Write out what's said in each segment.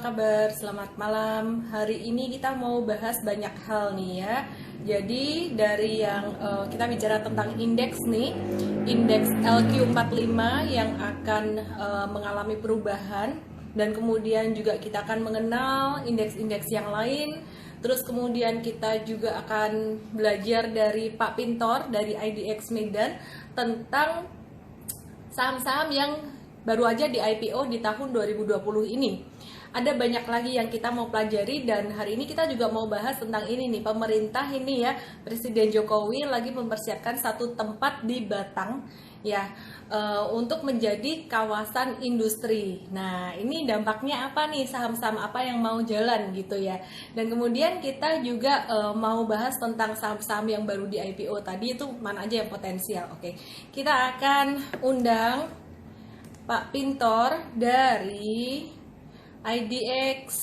kabar? Selamat malam. Hari ini kita mau bahas banyak hal nih ya. Jadi dari yang kita bicara tentang indeks nih, indeks LQ45 yang akan mengalami perubahan, dan kemudian juga kita akan mengenal indeks-indeks yang lain. Terus kemudian kita juga akan belajar dari Pak Pintor dari IDX Medan tentang saham-saham yang baru aja di IPO di tahun 2020 ini. Ada banyak lagi yang kita mau pelajari, dan hari ini kita juga mau bahas tentang ini nih. Pemerintah ini ya, Presiden Jokowi lagi mempersiapkan satu tempat di Batang ya, untuk menjadi kawasan industri. Nah, ini dampaknya apa nih, saham-saham apa yang mau jalan gitu ya. Dan kemudian kita juga mau bahas tentang saham-saham yang baru di IPO tadi itu mana aja yang potensial. Oke. Kita akan undang Pak Pintor dari IDX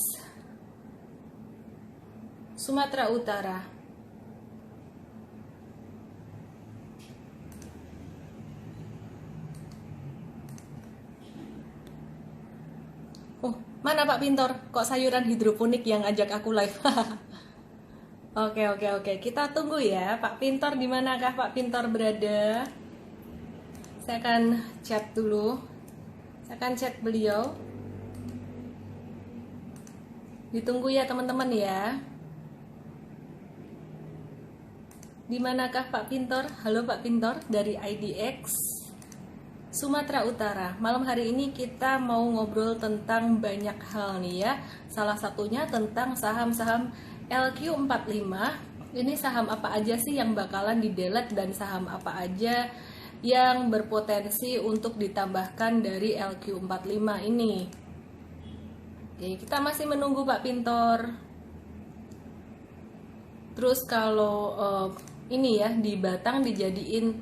Sumatera Utara. Oh, mana Pak Pintor? Kok sayuran hidroponik yang ajak aku live? Oke. Kita tunggu ya. Pak Pintor, di manakah Pak Pintor berada? Saya akan chat dulu. Saya akan chat beliau. Ditunggu ya teman-teman ya. Di manakah Pak Pintor? Halo Pak Pintor dari IDX Sumatera Utara. Malam hari ini kita mau ngobrol tentang banyak hal nih ya. Salah satunya tentang saham-saham LQ45. Ini saham apa aja sih yang bakalan di-delete, dan saham apa aja yang berpotensi untuk ditambahkan dari LQ45 ini. Oke, kita masih menunggu Pak Pintor. Terus kalau ini ya, di Batang dijadiin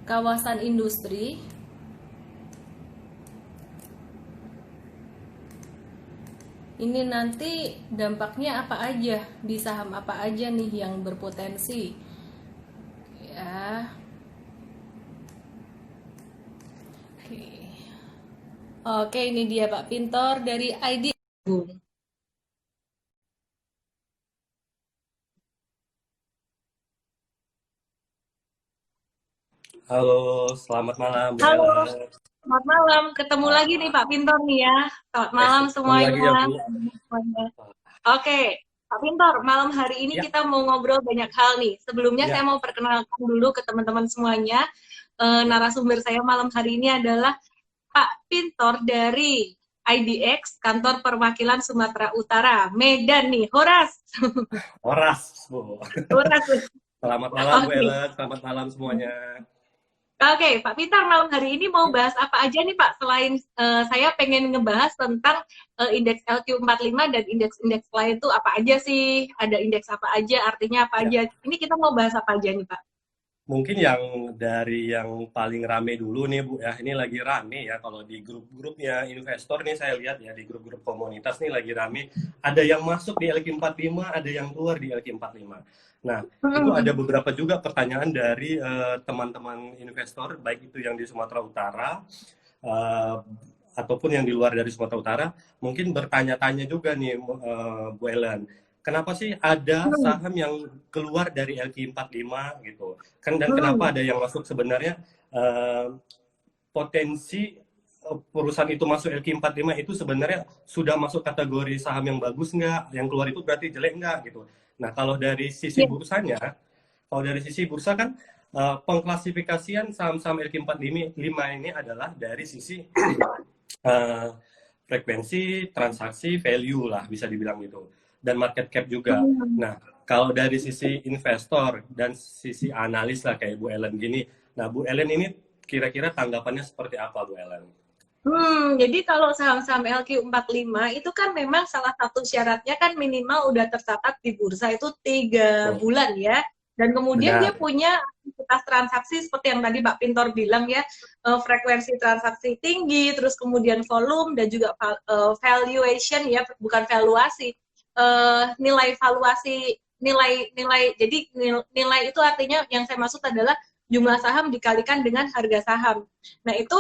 kawasan industri, ini nanti dampaknya apa aja, di saham apa aja nih yang berpotensi ya. Oke, ini dia Pak Pintor dari ID. Halo, selamat malam Bu Halo, Ella. selamat malam. Ketemu lagi nih Pak Pintor nih ya. Selamat malam Ketemu lagi ya semuanya. Bu. Oke, Pak Pintor, malam hari ini Ya, kita mau ngobrol banyak hal nih. Sebelumnya saya ya, mau perkenalkan dulu ke teman-teman semuanya. ya. Narasumber saya malam hari ini adalah Pak Pintor dari IDX, Kantor Perwakilan Sumatera Utara, Medan nih. Horas. Horas Bu. Horas. Selamat malam Bu Oke. Ella, selamat malam semuanya. Oke, Pak Pintar, malam hari ini mau bahas apa aja nih Pak? Selain saya pengen ngebahas tentang indeks LQ45 dan indeks-indeks lain itu apa aja sih? Ada indeks apa aja, artinya apa Ya, aja? Ini kita mau bahas apa aja nih Pak? mungkin yang dari yang paling rame dulu nih Bu ya. Ini lagi rame ya kalau di grup-grupnya investor nih, saya lihat ya di grup-grup komunitas nih lagi rame. Ada yang masuk di LQ45, ada yang keluar di LQ45. Nah, itu ada Hmm. beberapa juga pertanyaan dari teman-teman investor, baik itu yang di Sumatera Utara eh, ataupun yang di luar dari Sumatera Utara, mungkin bertanya-tanya juga nih Bu Ellen, kenapa sih ada Hmm. saham yang keluar dari LQ45 gitu kan, dan Hmm. kenapa ada yang masuk? Sebenarnya potensi perusahaan itu masuk LQ45 itu sebenarnya sudah masuk kategori saham yang bagus nggak, yang keluar itu berarti jelek nggak gitu. Nah, kalau dari sisi Ya. bursanya, kalau dari sisi bursa kan pengklasifikasian saham-saham LQ45 ini adalah dari sisi uh, frekuensi, transaksi, value lah bisa dibilang gitu. Dan market cap juga. Hmm. Nah, kalau dari sisi investor dan sisi analis lah kayak Bu Ellen gini. Nah, Bu Ellen ini kira-kira tanggapannya seperti apa Bu Ellen? Jadi kalau saham-saham LQ45 itu kan memang salah satu syaratnya kan minimal udah tercatat di bursa itu 3 bulan ya. Dan kemudian dia Benar. punya aktivitas transaksi seperti yang tadi Pak Pintor bilang ya, frekuensi transaksi tinggi, terus kemudian volume dan juga valuation ya, bukan valuasi, nilai valuasi, nilai. Jadi nilai itu artinya yang saya maksud adalah jumlah saham dikalikan dengan harga saham. Nah itu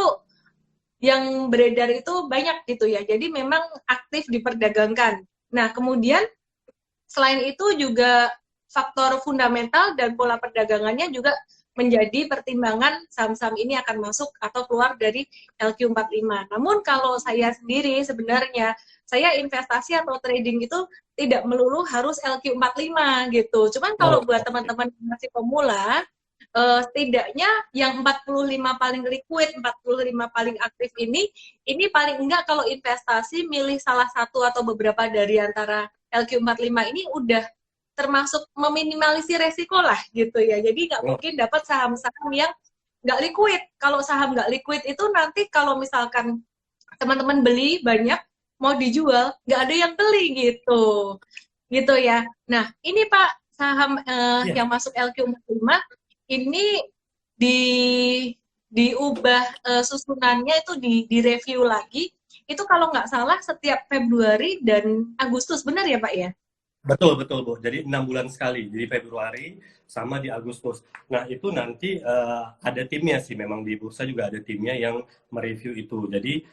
yang beredar itu banyak gitu ya. Jadi memang aktif diperdagangkan. Nah, kemudian selain itu juga faktor fundamental dan pola perdagangannya juga menjadi pertimbangan saham-saham ini akan masuk atau keluar dari LQ45. Namun kalau saya sendiri sebenarnya saya investasi atau trading itu tidak melulu harus LQ45 gitu. Cuman kalau Oh, buat oke. teman-teman yang masih pemula, setidaknya yang 45 paling liquid, 45 paling aktif ini paling enggak kalau investasi milih salah satu atau beberapa dari antara LQ45 ini udah termasuk meminimalisir resiko lah gitu ya. Jadi nggak Oh, mungkin dapat saham-saham yang nggak liquid. Kalau saham nggak liquid itu nanti kalau misalkan teman-teman beli banyak mau dijual nggak ada yang beli gitu gitu ya. Nah ini Pak saham iya. yang masuk LQ45 ini di diubah susunannya itu di review lagi itu kalau nggak salah setiap Februari dan Agustus benar ya Pak ya? Betul, betul, Bu. Jadi 6 bulan sekali. Jadi Februari sama di Agustus. Nah, itu nanti ada timnya sih. Memang di bursa juga ada timnya yang mereview itu. Jadi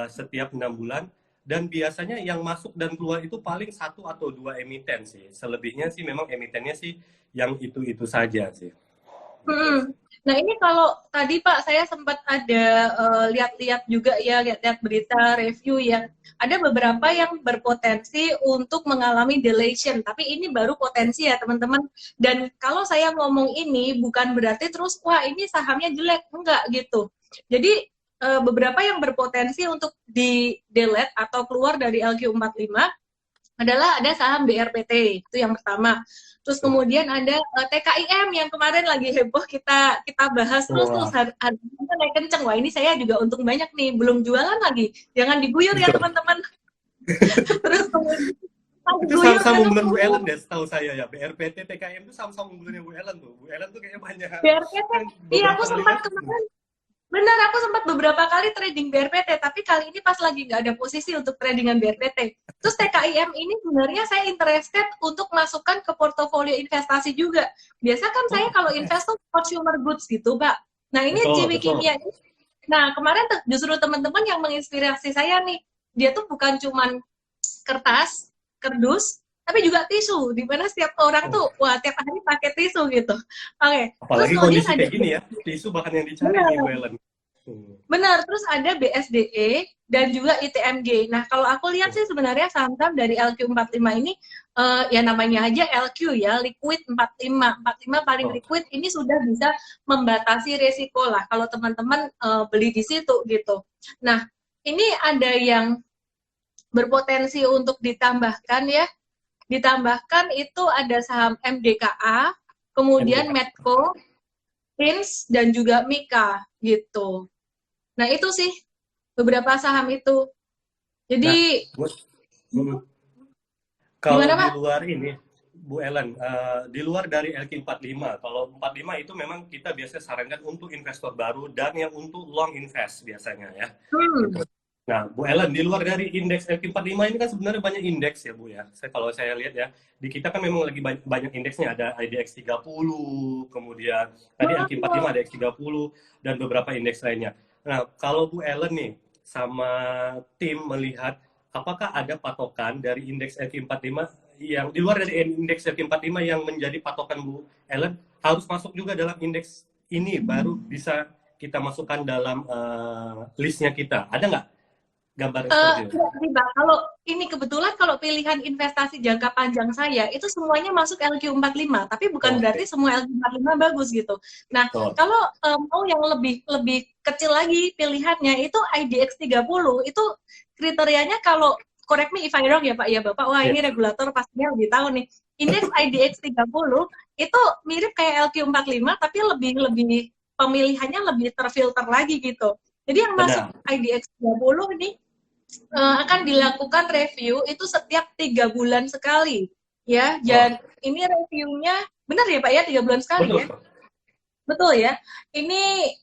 setiap 6 bulan. Dan biasanya yang masuk dan keluar itu paling satu atau dua emiten sih. Selebihnya sih memang emitennya sih yang itu-itu saja sih. Hmm. Nah ini kalau tadi Pak saya sempat ada lihat-lihat juga ya, lihat-lihat berita review ya. Ada beberapa yang berpotensi untuk mengalami deletion, tapi ini baru potensi ya teman-teman. Dan kalau saya ngomong ini bukan berarti terus wah ini sahamnya jelek, enggak gitu. Jadi beberapa yang berpotensi untuk di delete atau keluar dari LQ45 adalah ada saham BRPT, itu yang pertama. Terus kemudian ada TKIM yang kemarin lagi heboh kita bahas terus tuh Wah, harganya naik kenceng. Wah, ini saya juga untung banyak nih, belum jualan lagi. Jangan diguyur ya betul. teman-teman. Terus kemudian Itu diguyur saham-saham dengan unggulan Bu Ellen deh, setahu saya ya. BRPT, TKM itu saham-saham unggulannya Bu Ellen tuh. Bu Ellen tuh kayaknya banyak. BRPT. Iya, Beberapa aku kali sempat lihat. kemarin benar, aku sempat beberapa kali trading BRPT, tapi kali ini pas lagi nggak ada posisi untuk tradingan BRPT. Terus TKIM ini sebenarnya saya interested untuk masukkan ke portofolio investasi juga. Biasa kan saya Oh, kalau invest tuh consumer goods gitu, Pak. Nah, ini betul, Ciwi betul. Kimia. Nah, kemarin justru teman-teman yang menginspirasi saya nih. Dia tuh bukan cuman kertas, kerdus, tapi juga tisu. Di mana setiap orang Oh, tuh, wah tiap hari pakai tisu gitu. Oke, terus apalagi kemudian kondisi ada kayak gini ya, tisu bahkan yang dicari nih Bu benar. Ellen. Hmm. Benar, terus ada BSDE dan juga ITMG. Nah, kalau aku lihat sih sebenarnya saham-saham dari LQ45 ini ya namanya aja LQ ya, liquid 45. 45 paling Oh, liquid ini sudah bisa membatasi resiko lah kalau teman-teman beli di situ gitu. Nah, ini ada yang berpotensi untuk ditambahkan ya. Ditambahkan itu ada saham MDKA, kemudian MDK. Medco, Prince dan juga Mika gitu. Nah, itu sih beberapa saham itu. Nah, Jadi hmm, kalau gimana di Pak? luar ini, Bu Ellen, di luar dari LQ45, kalau 45 itu memang kita biasanya sarankan untuk investor baru dan yang untuk long invest biasanya ya. Gitu. Hmm. Nah, Bu Ellen, di luar dari indeks LQ45 ini kan sebenarnya banyak indeks ya, Bu ya. Kalau saya lihat ya, di kita kan memang lagi banyak indeksnya, ada IDX 30, kemudian tadi LQ45 ada X30 dan beberapa indeks lainnya. Nah, kalau Bu Ellen nih sama tim melihat apakah ada patokan dari indeks LQ45 yang di luar dari indeks LQ45 yang menjadi patokan Bu Ellen harus masuk juga dalam indeks ini baru bisa kita masukkan dalam listnya kita. Ada nggak gambaran seperti itu? Enggak sih, Mbak. Kalau ini kebetulan kalau pilihan investasi jangka panjang saya itu semuanya masuk LQ45, tapi bukan berarti Oke. semua LQ45 bagus gitu. Nah, Oh, kalau mau yang lebih lebih kecil lagi pilihannya itu IDX 30 itu kriterianya kalau correct me if I wrong ya Pak ya Bapak. Wah, ya. ini regulator pastinya lebih tahu nih. Indeks IDX 30 itu mirip kayak LQ45 tapi lebih lebih pemilihannya lebih terfilter lagi gitu. Jadi yang masuk Benar. IDX 30 ini akan dilakukan review itu setiap 3 bulan sekali ya Oh, dan ini reviewnya benar ya Pak ya 3 bulan sekali ya betul. betul ya ini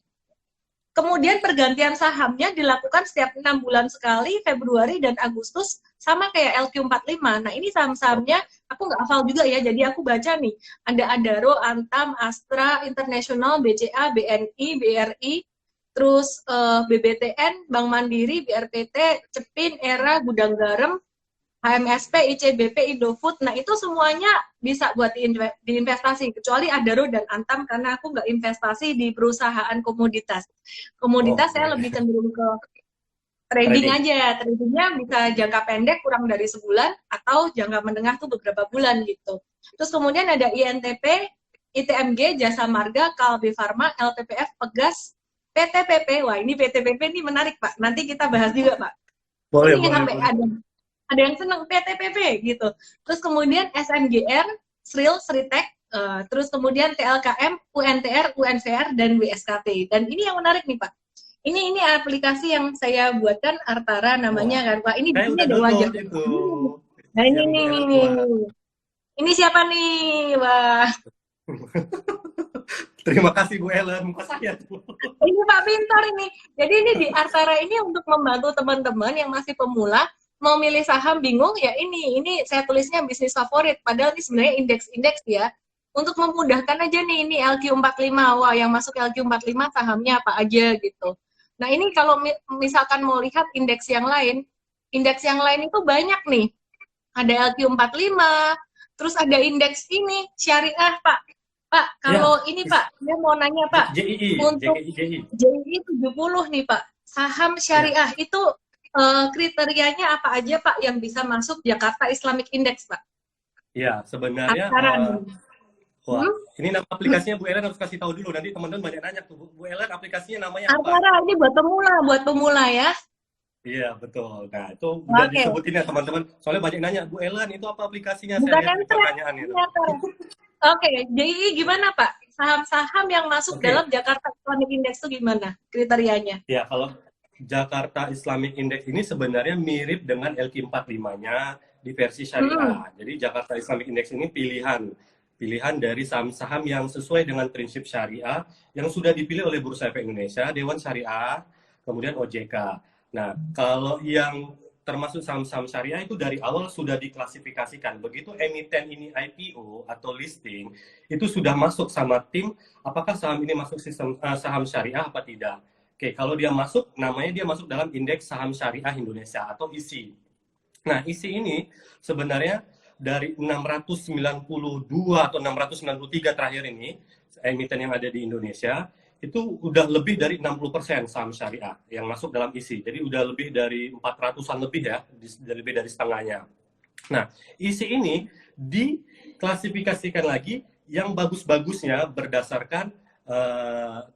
kemudian pergantian sahamnya dilakukan setiap 6 bulan sekali Februari dan Agustus sama kayak LQ45 nah ini saham-sahamnya aku nggak hafal juga ya jadi aku baca nih ada Adaro, Antam, Astra, International, BCA, BNI, BRI terus BBTN, Bank Mandiri, BRPT, Cepin, Era, Gudang Garam, HMSP, ICBP, Indofood. Nah, itu semuanya bisa buat diinvestasi, kecuali Adaro dan Antam karena aku nggak investasi di perusahaan komoditas. Komoditas Oke. saya lebih cenderung ke trading Trading. aja. Tradingnya bisa jangka pendek kurang dari sebulan atau jangka menengah tuh beberapa bulan gitu. Terus kemudian ada INTP, ITMG, Jasa Marga, Kalbe Farma, LPPF, Pegas, PTPP. Wah, ini PTPP ini menarik, Pak. Nanti kita bahas juga, Pak. Boleh, Ini boleh, sampai boleh. ada yang seneng PTPP gitu. Terus kemudian SMGR, Sril, Sritek, terus kemudian TLKM, UNTR, UNVR, dan WSKT. Dan ini yang menarik nih, Pak. Ini aplikasi yang saya buatkan, Artara namanya Wah, kan, Pak. Ini di saya sini udah ada wajah. download itu Nah, ini yang Bu nih. Ellen buat. Ini siapa nih? Wah, Terima kasih Bu Ellen, muka saya tuh. ini Pak Pintar ini. Jadi ini di Artara ini untuk membantu teman-teman yang masih pemula mau milih saham bingung ya ini saya tulisnya bisnis favorit padahal ini sebenarnya indeks ya. Untuk memudahkan aja nih ini LQ45. Wah, yang masuk LQ45 sahamnya apa aja gitu. Nah, ini kalau misalkan mau lihat indeks yang lain itu banyak nih. Ada LQ45, terus ada indeks ini syariah, Pak. Pak, Ya, kalau ini Pak, saya mau nanya Pak, JII, untuk JII. JI 70 nih Pak, saham Ya, syariah itu kriterianya apa aja Pak yang bisa masuk Jakarta Islamic Index Pak? ya sebenarnya Antara wah, hmm? ini nama aplikasinya Bu Ellen harus kasih tahu dulu nanti teman-teman banyak nanya tuh Bu Ellen aplikasinya namanya apa? Antara ini buat pemula ya. Iya betul. Nah itu udah Oke, disebutin ya teman-teman. Soalnya banyak nanya Bu Ellen itu apa aplikasinya? Saya bukan lihat di entret, pertanyaan ini itu. antara. Oke, JI gimana Pak? Saham-saham yang masuk Oke, dalam Jakarta Islamic Index itu gimana kriterianya? ya kalau Jakarta Islamic Index ini sebenarnya mirip dengan LQ45-nya di versi Hmm. syariah. Jadi Jakarta Islamic Index ini pilihan dari saham-saham yang sesuai dengan prinsip syariah yang sudah dipilih oleh Bursa Efek Indonesia, Dewan Syariah, kemudian OJK. Nah, kalau yang termasuk saham-saham syariah itu dari awal sudah diklasifikasikan. Begitu emiten ini IPO atau listing, itu sudah masuk sama tim apakah saham ini masuk sistem saham syariah apa tidak. Oke, kalau dia masuk, namanya dia masuk dalam indeks saham syariah Indonesia atau ISI. Nah, ISI ini sebenarnya dari 692 atau 693 terakhir ini, emiten yang ada di Indonesia, itu udah lebih dari 60% saham syariah yang masuk dalam ISI. Jadi udah lebih dari 400-an lebih ya, lebih dari setengahnya. Nah, ISI ini diklasifikasikan lagi yang bagus-bagusnya berdasarkan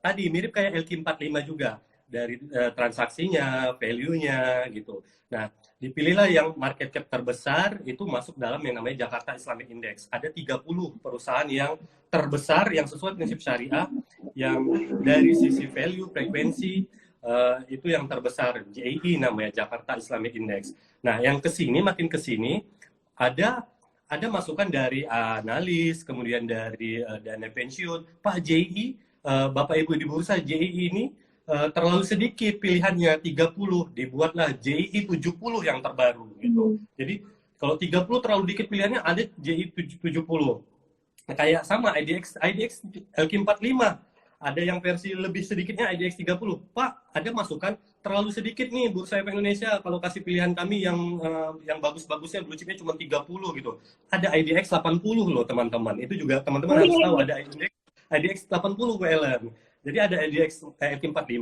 tadi mirip kayak LQ45 juga dari transaksinya, value-nya gitu. Nah, dipilihlah yang market cap terbesar itu masuk dalam yang namanya Jakarta Islamic Index. Ada 30 perusahaan yang terbesar yang sesuai prinsip syariah yang dari sisi value, frekuensi itu yang terbesar JII namanya Jakarta Islamic Index. Nah, yang kesini makin kesini ada masukan dari analis, kemudian dari dana pensiun, Pak JI, Bapak Ibu di bursa JI ini terlalu sedikit pilihannya 30, dibuatlah JI 70 yang terbaru gitu. Jadi kalau 30 terlalu dikit pilihannya ada JI 70. Nah, kayak sama IDX LQ45 ada yang versi lebih sedikitnya IDX 30. Pak, ada masukan terlalu sedikit nih Bursa Efek Indonesia kalau kasih pilihan kami yang bagus-bagusnya blue chipnya cuma 30 gitu. Ada IDX 80 loh teman-teman. Itu juga teman-teman harus tahu ada IDX 80 WLN. Jadi ada IDX LQ45,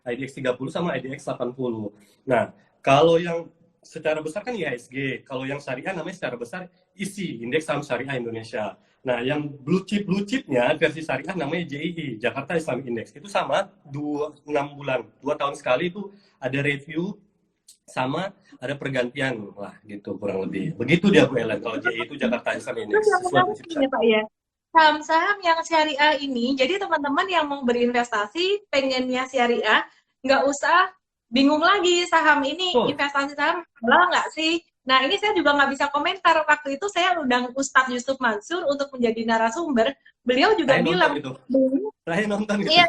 IDX 30 sama IDX 80. Nah, kalau yang secara besar kan IHSG, kalau yang syariah namanya secara besar ISI, Indeks Saham Syariah Indonesia. Nah, yang blue chipnya versi syariah namanya JII, Jakarta Islamic Index. Itu sama 6 bulan, 2 tahun sekali itu ada review sama ada pergantian lah gitu kurang lebih. Begitu dia Bu Ellen kalau JII itu Jakarta Islamic Terus Index yang sesuai menarik prinsip ya syariah. Pak ya, saham-saham yang syariah ini, jadi teman-teman yang mau berinvestasi pengennya syariah, nggak usah bingung lagi saham ini Betul. investasi saham halal nggak sih? Nah ini saya juga nggak bisa komentar. Waktu itu saya undang Ustadz Yusuf Mansur untuk menjadi narasumber. Beliau juga Saya nonton bilang, itu. Saya nonton itu. iya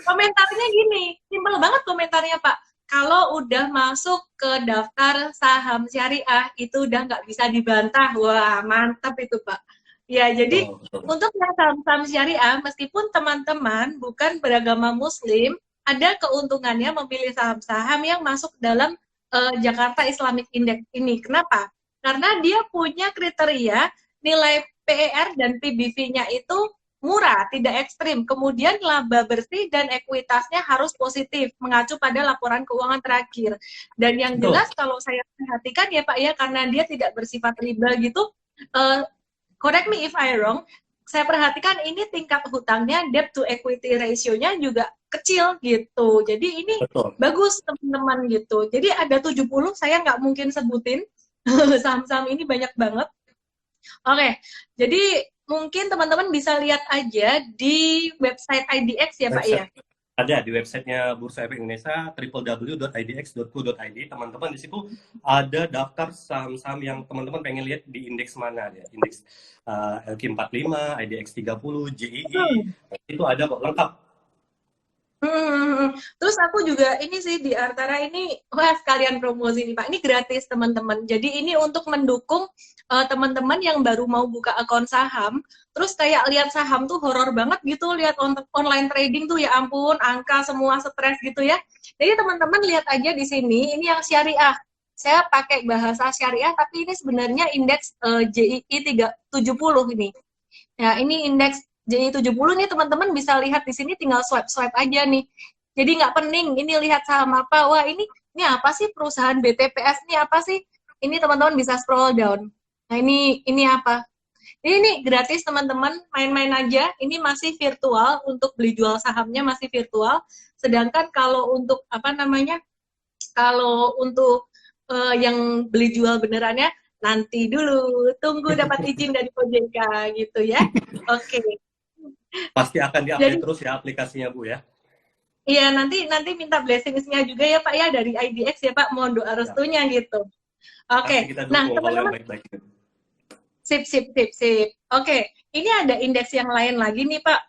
komentarnya gini, simpel banget komentarnya Pak. Kalau udah masuk ke daftar saham syariah, itu udah nggak bisa dibantah. Wah, mantap itu Pak. Ya, jadi Betul, betul. untuk yang saham-saham syariah, meskipun teman-teman bukan beragama Muslim, ada keuntungannya memilih saham-saham yang masuk dalam Jakarta Islamic Index ini. Kenapa? Karena dia punya kriteria nilai PER dan PBV-nya itu murah, tidak ekstrim. Kemudian laba bersih dan ekuitasnya harus positif, mengacu pada laporan keuangan terakhir. Dan yang Betul. jelas kalau saya perhatikan ya Pak ya, karena dia tidak bersifat riba gitu, uh, correct me if I wrong, saya perhatikan ini tingkat hutangnya, debt to equity ratio-nya juga kecil gitu. Jadi ini Betul. bagus teman-teman gitu. Jadi ada 70, saya nggak mungkin sebutin. Saham-saham ini banyak banget. Oke, jadi mungkin teman-teman bisa lihat aja di website IDX ya Pak ya. Website ada di websitenya Bursa Efek Indonesia www.idx.co.id. Teman-teman di situ ada daftar saham-saham yang teman-teman pengen lihat di indeks mana ya. Indeks LQ45, IDX 30, JII. Itu ada kok lengkap. Terus aku juga ini sih di antara ini, wah sekalian promosi nih Pak, ini gratis teman-teman. Jadi ini untuk mendukung teman-teman yang baru mau buka akun saham, terus kayak lihat saham tuh horor banget gitu, lihat online trading tuh ya ampun, angka semua stres gitu ya. Jadi teman-teman lihat aja di sini, ini yang syariah. Saya pakai bahasa syariah, tapi ini sebenarnya indeks JII 370 ini. Ya, ini indeks JI70 nih teman-teman bisa lihat di sini, tinggal swipe aja nih. Jadi nggak pening, ini lihat saham apa, wah ini apa sih perusahaan BTPS, ini apa sih? Ini teman-teman bisa scroll down. Nah ini apa? Ini gratis teman-teman, main-main aja. Ini masih virtual, untuk beli jual sahamnya masih virtual. Sedangkan kalau untuk apa namanya, kalau untuk yang beli jual benerannya, nanti dulu, tunggu dapat izin dari OJK gitu ya. Oke. Pasti akan Jadi diupdate terus ya aplikasinya Bu ya. iya nanti minta blessings-nya juga ya Pak ya dari IDX ya Pak, mohon doa Ya, restunya gitu. Oke. pasti kita Nah, dukung kalau yang teman-teman, baik-baik. sip. Oke, ini ada indeks yang lain lagi nih Pak.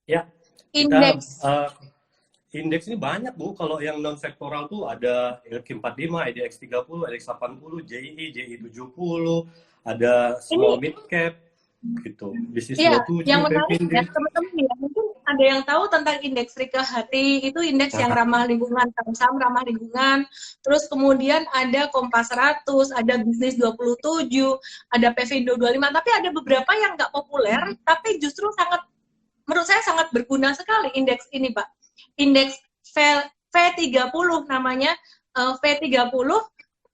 Ya, kita Indeks indeks ini banyak Bu. Kalau yang non sektoral tuh ada LQ45, IDX 30, IDX 80, JII, JI 70, ada ini small mid cap gitu. Bisnis iya, yang 27, menarik ya Pepindo. teman-teman ya, mungkin ada yang tahu tentang indeks Rika Hati, itu indeks yang Nah, ramah lingkungan, saham ramah lingkungan. Terus kemudian ada Kompas 100, ada Bisnis 27, ada Pevindo 25, tapi ada beberapa yang nggak populer, tapi justru sangat, menurut saya sangat berguna sekali indeks ini, Pak. Indeks V30 namanya, V30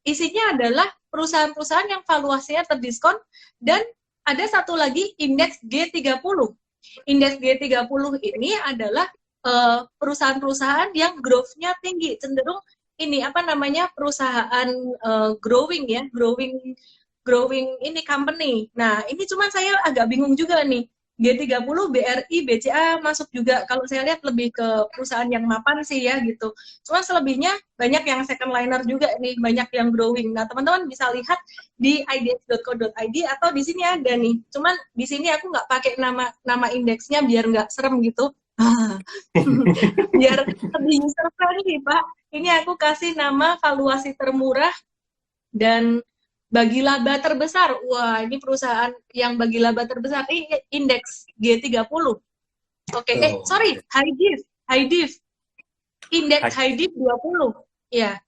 isinya adalah perusahaan-perusahaan yang valuasinya terdiskon, dan ada satu lagi indeks G30. Indeks G30 ini adalah perusahaan-perusahaan yang growth-nya tinggi, cenderung ini apa namanya, perusahaan growing ya, growing ini company. Nah, ini cuman saya agak bingung juga nih. G30, BRI, BCA masuk juga. Kalau saya lihat lebih ke perusahaan yang mapan sih ya gitu. Cuma selebihnya banyak yang second liner juga nih, banyak yang growing. Nah, teman-teman bisa lihat di idx.co.id atau di sini ada nih. Cuman di sini aku nggak pakai nama indeksnya biar nggak serem gitu. Biar lebih user friendly, Pak. Ini aku kasih nama valuasi termurah dan bagi laba terbesar. Wah, ini perusahaan yang bagi laba terbesar. Ini indeks G30. Oke, sorry, high div. Indeks high div 20. Ya,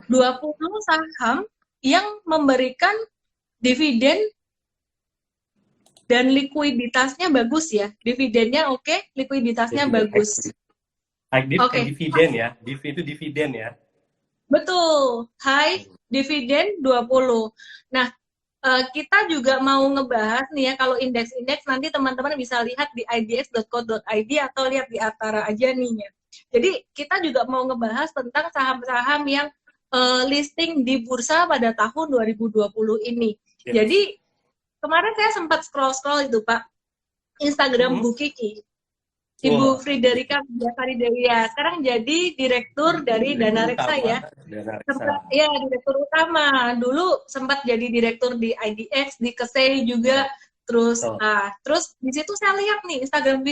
20 saham yang memberikan dividen dan likuiditasnya bagus ya. Dividennya oke, likuiditasnya bagus. High div Oke. dividen ya. Div itu dividen ya. Betul, high dividen 20. Nah, kita juga mau ngebahas nih ya, kalau indeks-indeks nanti teman-teman bisa lihat di idx.co.id atau lihat di Atara aja nih ya. Jadi kita juga mau ngebahas tentang saham-saham yang listing di bursa pada tahun 2020 ini. Yes. Jadi kemarin saya sempat scroll-scroll itu Pak, Instagram Bu Kiki. Ibu Friderika Biasari Dewi ya, sekarang jadi direktur dari Dana Reksa ya. Ya, direktur utama. Dulu sempat jadi direktur di IDX, di Kesei juga. Terus terus di situ saya lihat nih Instagram,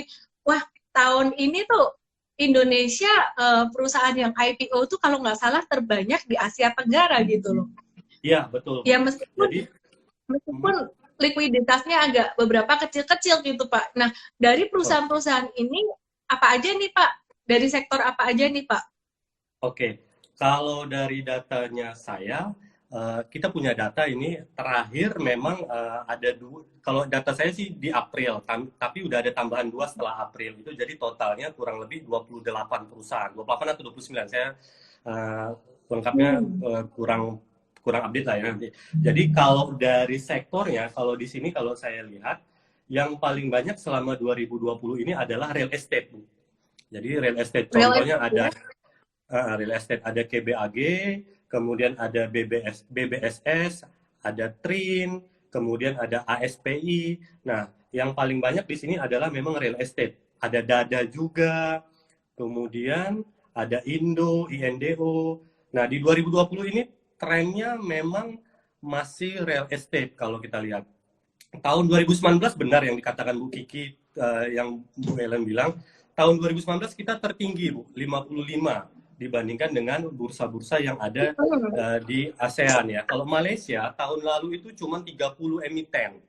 wah tahun ini tuh Indonesia perusahaan yang IPO tuh kalau nggak salah terbanyak di Asia Tenggara gitu loh. Iya, betul. Ya meskipun likuiditasnya agak beberapa kecil-kecil gitu Pak. Nah, dari perusahaan-perusahaan ini apa aja nih Pak? Dari sektor apa aja nih Pak? Oke, kalau dari datanya saya, kita punya data ini terakhir memang ada dua. Kalau data saya sih di April, tapi udah ada tambahan dua setelah April itu, jadi totalnya kurang lebih 28 perusahaan, 28 atau 29. Saya lengkapnya kurang update lah ya nanti. Jadi kalau dari sektornya, kalau di sini kalau saya lihat, yang paling banyak selama 2020 ini adalah real estate, Bu. Jadi real estate contohnya ada real estate, ada KBAG, kemudian ada BBSS, ada TRIN, kemudian ada ASPI. Nah, yang paling banyak di sini adalah memang real estate. Ada DADA juga, kemudian ada Indo, INDO. Nah, di 2020 ini trennya memang masih real estate kalau kita lihat. Tahun 2019 benar yang dikatakan Bu Kiki, yang Bu Ellen bilang, tahun 2019 kita tertinggi, Bu, 55 dibandingkan dengan bursa-bursa yang ada di ASEAN ya. Kalau Malaysia tahun lalu itu cuma 30 emiten,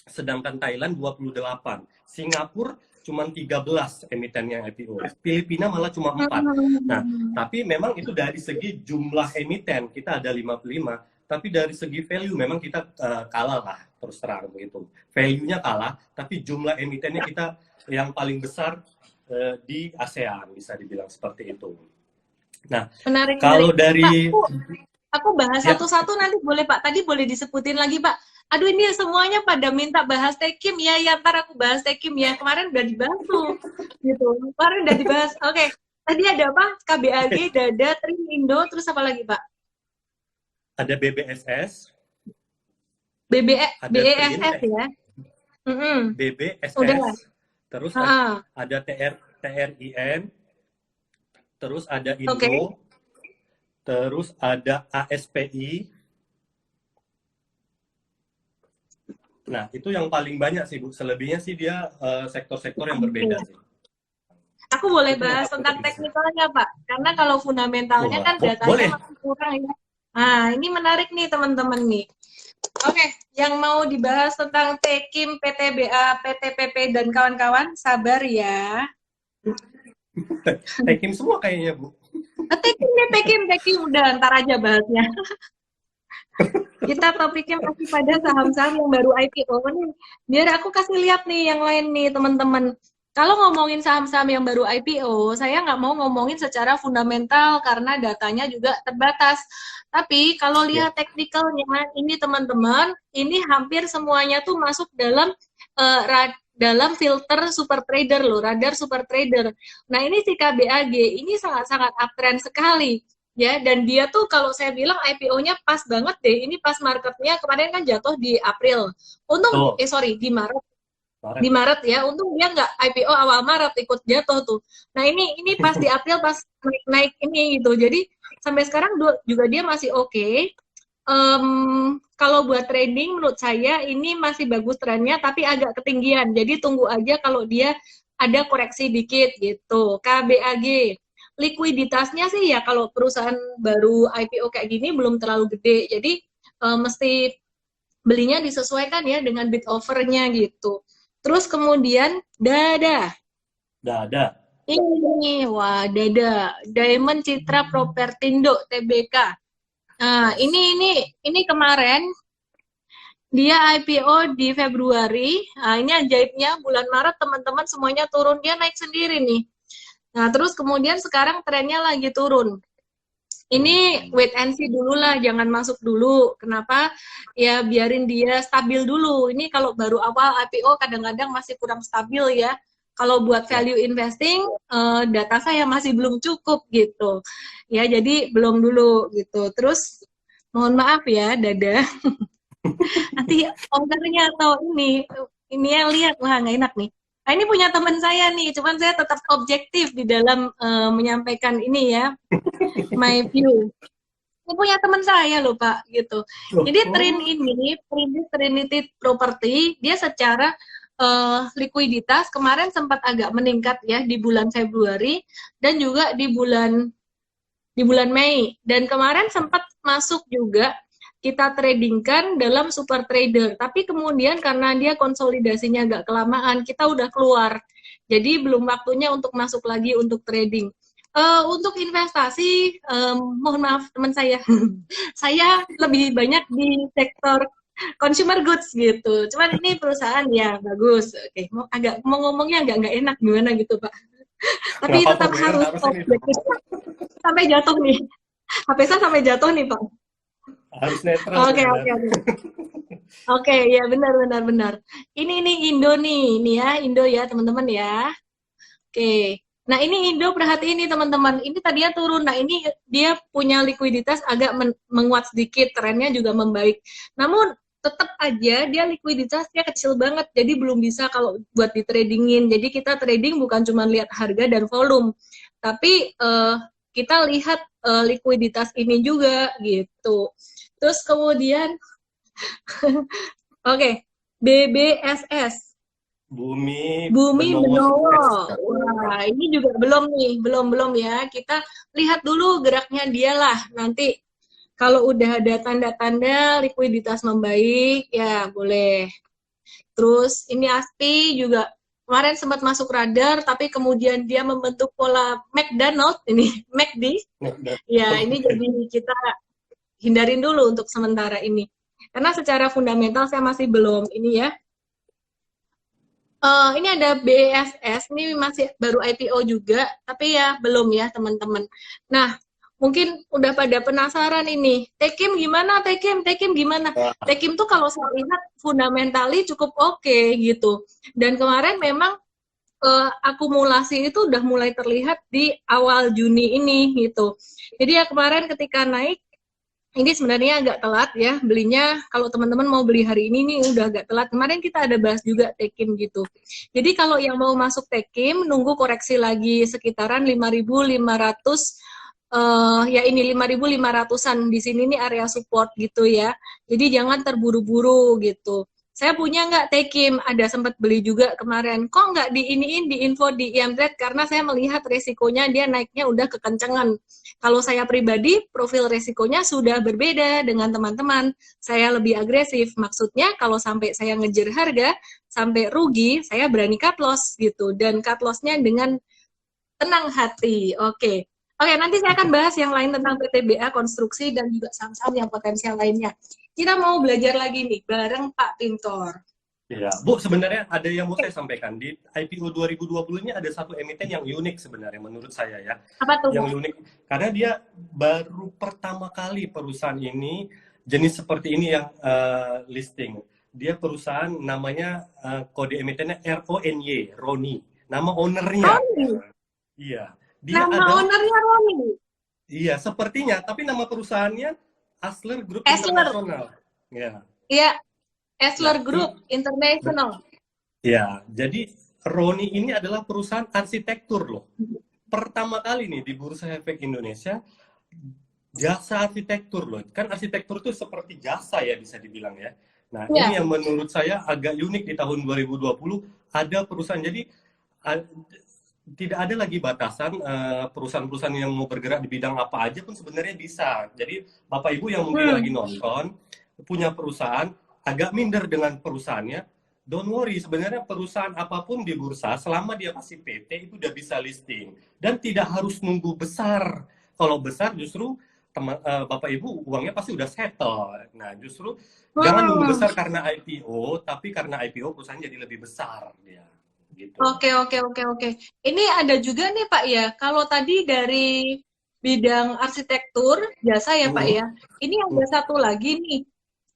sedangkan Thailand 28, Singapura cuma 13 emiten yang IPO, Filipina malah cuma 4. Nah, tapi memang itu dari segi jumlah emiten kita ada 55, tapi dari segi value memang kita kalah lah, terus terang begitu. Value-nya kalah, tapi jumlah emitennya kita yang paling besar di ASEAN, bisa dibilang seperti itu. Nah, menarik, kalau menarik. dari Pak, aku bahas satu-satu nanti boleh Pak. Tadi boleh disebutin lagi Pak. Aduh ini semuanya pada minta bahas Tekim ya, ntar aku bahas Tekim ya. Kemarin udah dibahas tuh, gitu. Kemarin udah dibahas. Oke, tadi ada apa? KBAG, DADA, TRIN, Indo, terus apa lagi Pak? ada BBSS, ada BESS TRIN, ya. BBSS, Udah. terus ada TRIN, terus ada Indo, terus ada ASPI. Nah, itu yang paling banyak sih, Bu. Selebihnya sih dia sektor-sektor yang berbeda sih. Aku boleh bahas tentang teknikalnya, Pak. Karena kalau fundamentalnya kan datanya masih kurang ya. Nah, ini menarik nih teman-teman nih. Oke, yang mau dibahas tentang Tekim, PTBA, PTPP, dan kawan-kawan, sabar ya. Tekim semua kayaknya, Bu. Tekim. Udah, ntar aja bahasnya. Kita topiknya masih pada saham-saham yang baru IPO nih. Biar aku kasih lihat nih yang lain nih, teman-teman. Kalau ngomongin saham-saham yang baru IPO, saya nggak mau ngomongin secara fundamental karena datanya juga terbatas. Tapi kalau lihat teknikalnya, ini teman-teman, ini hampir semuanya tuh masuk dalam filter super trader loh, radar super trader. Nah ini si KBAG, ini sangat-sangat uptrend sekali. Ya, dan dia tuh kalau saya bilang IPO-nya pas banget deh. Ini pas marketnya kemarin kan jatuh di April. Untung, di Maret. Di Maret ya, untung dia nggak IPO awal Maret ikut jatuh tuh. Nah ini pas di April pas naik ini gitu. Jadi sampai sekarang juga dia masih oke. Kalau buat trading menurut saya ini masih bagus trennya tapi agak ketinggian. Jadi tunggu aja kalau dia ada koreksi dikit gitu. KBAG. Likuiditasnya sih ya kalau perusahaan baru IPO kayak gini belum terlalu gede. Jadi mesti belinya disesuaikan ya dengan bid offer-nya gitu. Terus kemudian DADA. Ini wah DADA, Diamond Citra Propertindo Tbk. Nah, ini kemarin dia IPO di Februari. Nah, ini ajaibnya bulan Maret teman-teman semuanya turun, dia naik sendiri nih. Nah, terus kemudian sekarang trennya lagi turun. Ini wait and see dulu lah, jangan masuk dulu. Kenapa? Ya biarin dia stabil dulu. Ini kalau baru awal IPO kadang-kadang masih kurang stabil ya. Kalau buat value investing, data saya masih belum cukup gitu. Ya, jadi belum dulu gitu. Terus mohon maaf ya, Dada. Nanti ownernya atau ini yang lihat, wah nggak enak nih. Nah, ini punya teman saya nih, cuman saya tetap objektif di dalam menyampaikan ini ya, my view. Ini punya teman saya loh Pak, gitu. Jadi Trinity Property, dia secara likuiditas kemarin sempat agak meningkat ya di bulan Februari dan juga di bulan Mei. Dan kemarin sempat masuk juga kita tradingkan dalam super trader. Tapi kemudian karena dia konsolidasinya agak kelamaan, kita udah keluar. Jadi belum waktunya untuk masuk lagi untuk trading. Untuk investasi, mohon maaf teman saya, saya lebih banyak di sektor consumer goods gitu. Cuman ini perusahaan ya bagus. Oke, mau ngomongnya nggak enak gimana gitu Pak. Nggak Tapi apa-apa tetap Bu, ya, harus harus ini sampai jatuh nih. HP saya sampai jatuh nih Pak. harus netral Bu, Oke ya. oke oke. Oke, ya benar. Ini Indo nih, ini ya Indo ya teman-teman ya. Oke. Nah, ini Indo perhatiin nih teman-teman. Ini tadinya turun. Nah, ini dia punya likuiditas agak menguat sedikit, trennya juga membaik. Namun tetap aja dia likuiditasnya kecil banget. Jadi belum bisa kalau buat di tradingin. Jadi kita trading bukan cuma lihat harga dan volume, tapi kita lihat likuiditas ini juga gitu. Terus kemudian oke, BBSS. Bumi Bumi Benowo Benowo. Wah, ini juga belum nih, belum ya. Kita lihat dulu geraknya dia lah. Nanti kalau udah ada tanda-tanda likuiditas membaik, ya boleh. Terus ini ASPI juga kemarin sempat masuk radar, tapi kemudian dia membentuk pola McDonald ini, McD. Ya, ini jadi kita hindarin dulu untuk sementara ini. Karena secara fundamental saya masih belum ini ya. Ini ada BESS, ini masih baru IPO juga, tapi ya belum ya teman-teman. Nah, mungkin udah pada penasaran ini, Tekim gimana, Tekim gimana? Tekim tuh kalau saya lihat fundamentally cukup oke gitu. Dan kemarin memang akumulasi itu udah mulai terlihat di awal Juni ini gitu. Jadi ya kemarin ketika naik, ini sebenarnya agak telat ya belinya. Kalau teman-teman mau beli hari ini nih udah agak telat. Kemarin kita ada bahas juga Tekim gitu. Jadi kalau yang mau masuk Tekim nunggu koreksi lagi sekitaran 5.500 ya ini 5.500-an di sini nih area support gitu ya. Jadi jangan terburu-buru gitu. Saya punya nggak Tekim, ada sempat beli juga kemarin. Kok nggak diiniin di info di IM-Trade karena saya melihat resikonya dia naiknya udah kekencengan. Kalau saya pribadi, profil resikonya sudah berbeda dengan teman-teman. Saya lebih agresif. Maksudnya kalau sampai saya ngejar harga, sampai rugi, saya berani cut loss gitu. Dan cut loss-nya dengan tenang hati. Oke, nanti saya akan bahas yang lain tentang PTBA, konstruksi, dan juga saham-saham yang potensial lainnya. Kita mau belajar lagi nih, bareng Pak Pintor. Ya, Bu, sebenarnya ada yang mau saya sampaikan. Di IPO 2020 ini ada satu emiten yang unik sebenarnya menurut saya ya. Apa tuh? Yang unik, karena dia baru pertama kali perusahaan ini, jenis seperti ini yang listing. Dia perusahaan namanya, kode emitennya RONY, Roni. Nama ownernya. Roni? Iya. Dia nama ownernya Roni? Iya, sepertinya. Tapi nama perusahaannya Asler Group Asler. International. Ya. Iya, Asler Group International. Ya, jadi Roni ini adalah perusahaan arsitektur loh. Pertama kali nih di Bursa Efek Indonesia, jasa arsitektur loh. Kan arsitektur itu seperti jasa ya bisa dibilang ya. Nah, ini yang menurut saya agak unik di tahun 2020. Ada perusahaan, jadi tidak ada lagi batasan perusahaan-perusahaan yang mau bergerak di bidang apa aja pun sebenarnya bisa. Jadi Bapak Ibu yang mungkin lagi nonton, punya perusahaan, agak minder dengan perusahaannya, don't worry, sebenarnya perusahaan apapun di bursa, selama dia masih PT, itu udah bisa listing. Dan tidak harus nunggu besar. Kalau besar justru Bapak Ibu uangnya pasti udah settle. Nah justru jangan nunggu besar karena IPO, tapi karena IPO perusahaan jadi lebih besar dia. Gitu. Oke. Ini ada juga nih Pak ya, kalau tadi dari bidang arsitektur, jasa ya Pak ya, ini ada satu lagi nih,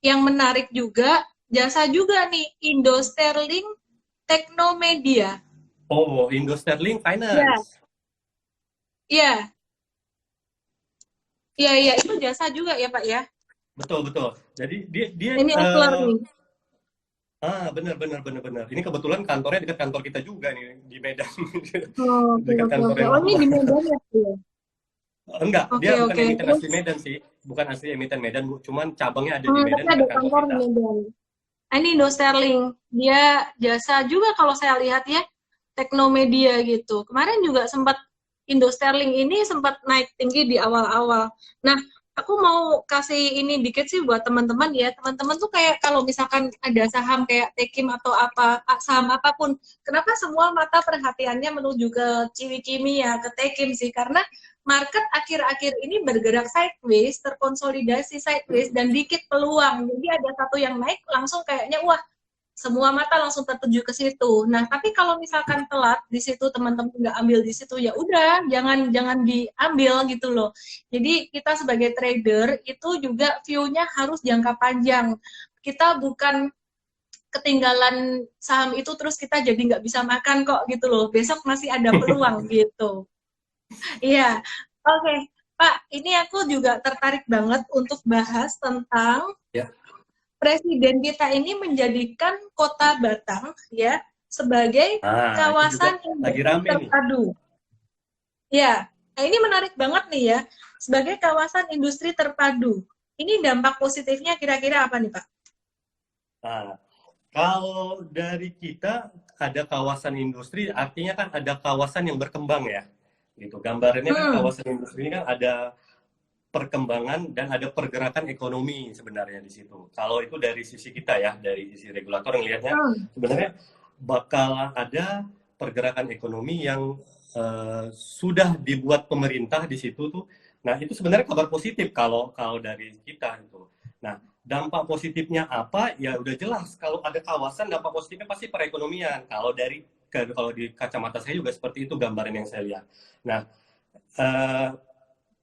yang menarik juga, jasa juga nih, Indo Sterling Teknomedia. Oh, Indo Sterling Finance. Iya, itu jasa juga ya Pak ya? Betul. Jadi dia ini Asler nih. Benar. Ini kebetulan kantornya dekat kantor kita juga nih di Medan. Dekat kantor. Oh, ini di Medan ya? Enggak, dia bukan emiten asli Medan sih. Bukan asli emiten Medan, Bu. Cuman cabangnya ada di Medan. Tapi ada kantor di Medan. Ini Indo Sterling. Dia jasa juga kalau saya lihat ya. Teknomedia gitu. Kemarin juga sempat Indo Sterling ini sempat naik tinggi di awal-awal. Nah, aku mau kasih ini dikit sih buat teman-teman ya. Teman-teman tuh kayak kalau misalkan ada saham kayak Tekim atau apa saham apapun, kenapa semua mata perhatiannya menuju ke Ciwi ya, ke Tekim sih? Karena market akhir-akhir ini bergerak sideways, terkonsolidasi sideways dan dikit peluang. Jadi ada satu yang naik langsung kayaknya wah semua mata langsung tertuju ke situ. Nah, tapi kalau misalkan telat di situ teman-teman nggak ambil di situ ya udah jangan diambil gitu loh. Jadi kita sebagai trader itu juga view-nya harus jangka panjang. Kita bukan ketinggalan saham itu terus kita jadi nggak bisa makan kok gitu loh. Besok masih ada peluang gitu. Iya. Oke, Pak, ini aku juga tertarik banget untuk bahas tentang Ya. Presiden kita ini menjadikan Kota Batang ya sebagai kawasan lagi rame terpadu. Ya, nah ini menarik banget nih ya, sebagai kawasan industri terpadu. Ini dampak positifnya kira-kira apa nih Pak? Nah, kalau dari kita ada kawasan industri, artinya kan ada kawasan yang berkembang ya. Gitu. Gambarannya kan kawasan industri ini kan ada perkembangan dan ada pergerakan ekonomi sebenarnya di situ. Kalau itu dari sisi kita ya, dari sisi regulator yang lihatnya, sebenarnya bakal ada pergerakan ekonomi yang sudah dibuat pemerintah di situ tuh. Nah itu sebenarnya kabar positif kalau dari kita itu. Nah dampak positifnya apa? Ya udah jelas. Kalau ada kawasan dampak positifnya pasti perekonomian. Kalau di kacamata saya juga seperti itu gambaran yang saya lihat. Nah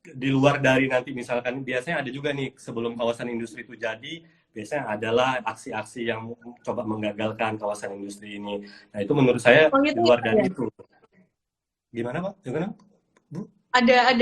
di luar dari nanti misalkan biasanya ada juga nih sebelum kawasan industri itu jadi biasanya adalah aksi-aksi yang coba menggagalkan kawasan industri ini. Nah itu menurut saya di luar dari itu. Gimana Pak? Gimana Bu? Ada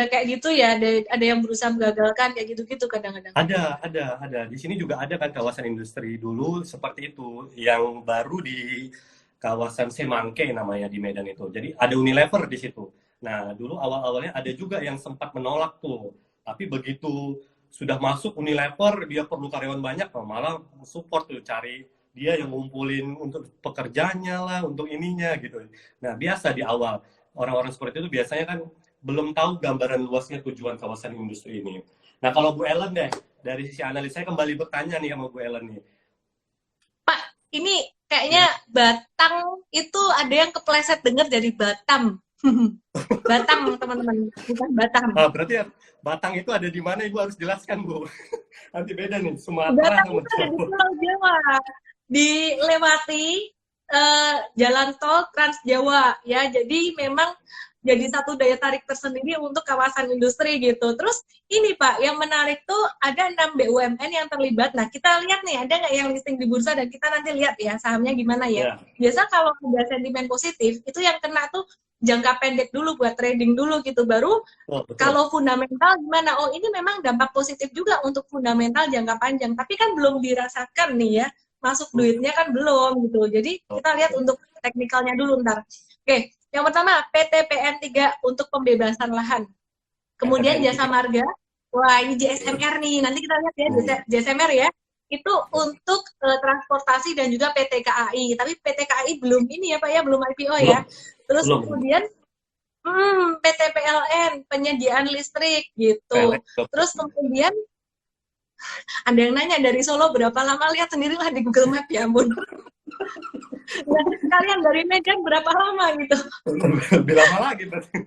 kayak gitu ya, ada yang berusaha menggagalkan kayak gitu-gitu kadang-kadang. Ada. Di sini juga ada kan kawasan industri dulu seperti itu yang baru di kawasan Semangke namanya di Medan itu. Jadi ada Unilever di situ. Nah, dulu awal-awalnya ada juga yang sempat menolak tuh. Tapi begitu sudah masuk Unilever, dia perlu karyawan banyak, malah support tuh, cari dia yang ngumpulin untuk pekerjanya lah, untuk ininya gitu. Nah, biasa di awal, orang-orang seperti itu biasanya kan belum tahu gambaran luasnya tujuan kawasan industri ini. Nah, kalau Bu Ellen deh, dari sisi analis saya kembali bertanya nih sama Bu Ellen nih. Pak, ini kayaknya Batang itu ada yang kepleset dengar dari Batam. Batang teman-teman, bukan Batam. Berarti Batang itu ada di mana Ibu harus jelaskan Bu. Nanti beda nih Sumatera Batang itu ada di Pulau Jawa, dilewati jalan tol Trans Jawa ya. Jadi memang jadi satu daya tarik tersendiri untuk kawasan industri gitu. Terus ini Pak, yang menarik tuh ada 6 BUMN yang terlibat. Nah kita lihat nih ada nggak yang listing di bursa dan kita nanti lihat ya sahamnya gimana ya. Biasa kalau ada sentimen positif itu yang kena tuh jangka pendek dulu buat trading dulu gitu. Baru kalau fundamental gimana? Oh ini memang dampak positif juga untuk fundamental jangka panjang. Tapi kan belum dirasakan nih ya. Masuk duitnya kan belum gitu. Jadi kita lihat untuk teknikalnya dulu ntar. Oke. Yang pertama, PTPN 3 untuk pembebasan lahan. Kemudian Jasa Marga, wah ini JSMR nih, nanti kita lihat ya, JSMR ya. Itu untuk transportasi dan juga PT KAI. Tapi PT KAI belum ini ya Pak ya, belum IPO ya. Terus kemudian PT PLN, penyediaan listrik gitu. Terus kemudian, ada yang nanya dari Solo berapa lama, lihat sendirilah di Google Map ya ampun. Nah, kalian dari Medan berapa lama gitu? Lebih lama lagi berarti.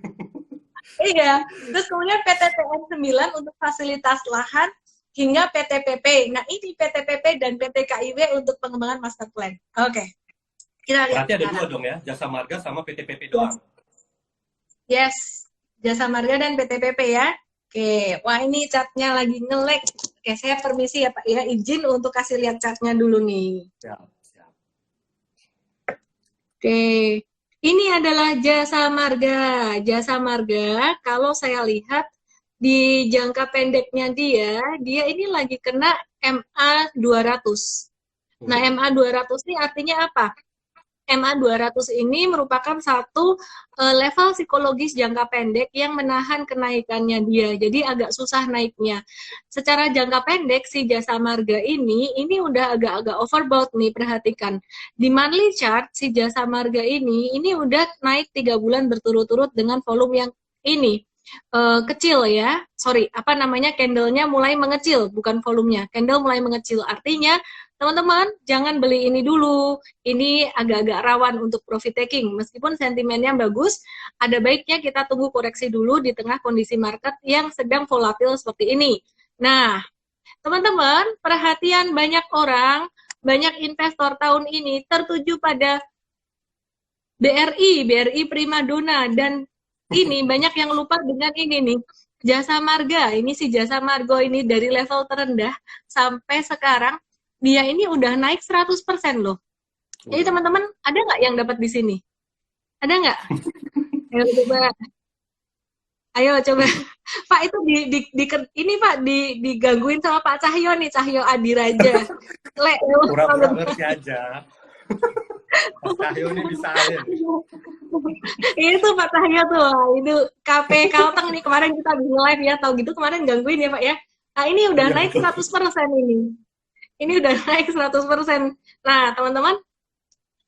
Iya. Terus kemudian PTPN 9 untuk fasilitas lahan hingga PTPP. Nah, ini PTPP dan PT KIW untuk pengembangan master plan. Oke. Kita lihat. Berarti ada dua dong ya, Jasa Marga sama PTPP doang. Yes. Jasa Marga dan PTPP ya. Oke. Wah, ini chartnya lagi nge-lag. Oke, saya permisi ya Pak ya, izin untuk kasih lihat chartnya dulu nih. Siap. Oke, ini adalah Jasa Marga. Jasa Marga, kalau saya lihat di jangka pendeknya dia ini lagi kena MA 200. Nah, MA 200 ini artinya apa? MA 200 ini merupakan satu level psikologis jangka pendek yang menahan kenaikannya dia. Jadi agak susah naiknya. Secara jangka pendek si Jasa Marga ini udah agak-agak overbought nih, perhatikan. Di monthly chart si Jasa Marga ini udah naik 3 bulan berturut-turut dengan volume yang ini. kecil ya. Sorry, apa namanya, candle-nya mulai mengecil, bukan volumenya. Candle mulai mengecil. Artinya, teman-teman, jangan beli ini dulu. Ini agak-agak rawan untuk profit taking. Meskipun sentimennya bagus, ada baiknya kita tunggu koreksi dulu di tengah kondisi market yang sedang volatil seperti ini. Nah, teman-teman, perhatian banyak orang, banyak investor tahun ini tertuju pada BRI primadona, dan ini banyak yang lupa dengan ini nih, Jasa Marga. Ini si Jasa Marga ini dari level terendah sampai sekarang dia ini udah naik 100% loh. Jadi teman-teman, ada nggak yang dapat di sini? Ada nggak? Ayo coba. Ayo coba. Pak itu ini Pak digangguin sama Pak Cahyo nih, Cahyo Adiraja. Pura-pura ngerti aja. Pak Cahyo ini bisa aja. Itu Pak Cahyo tuh, itu KP Kalteng nih, kemarin kita di live ya, tahu gitu kemarin gangguin ya Pak ya. Nah ini udah naik 100% ini. Ini udah naik 100%. Nah teman-teman,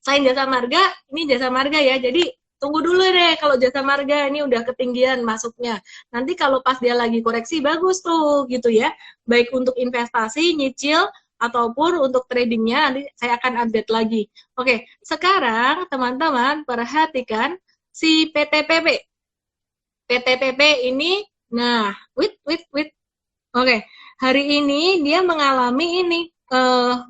selain Jasa Marga, ini Jasa Marga ya, jadi tunggu dulu deh kalau Jasa Marga ini udah ketinggian masuknya. Nanti kalau pas dia lagi koreksi, bagus tuh gitu ya. Baik untuk investasi, nyicil, ataupun untuk tradingnya, nanti saya akan update lagi. Oke, sekarang teman-teman perhatikan si PTPP. PTPP ini, nah, wait. Oke, hari ini dia mengalami ini,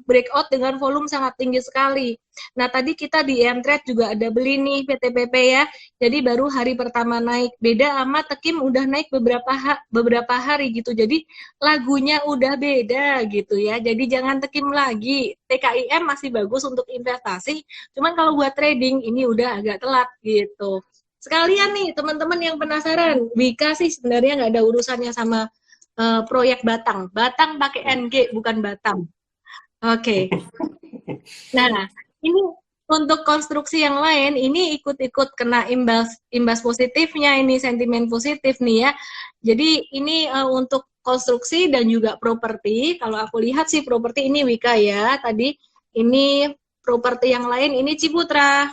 breakout dengan volume sangat tinggi sekali. Nah, tadi kita di M-Trade juga ada beli nih PTPP ya. Jadi baru hari pertama naik. Beda sama Tekim udah naik beberapa hari gitu. Jadi lagunya udah beda gitu ya. Jadi jangan Tekim lagi. TKIM masih bagus untuk investasi. Cuman kalau buat trading ini udah agak telat gitu. Sekalian nih teman-teman yang penasaran, Wika sih sebenarnya nggak ada urusannya sama proyek Batang. Batang pakai NG bukan Batam. Oke. Nah, ini untuk konstruksi yang lain, ini ikut-ikut kena imbas positifnya, ini sentimen positif nih ya. Jadi ini untuk konstruksi dan juga properti. Kalau aku lihat sih properti ini Wika ya. Tadi ini properti yang lain, ini Ciputra.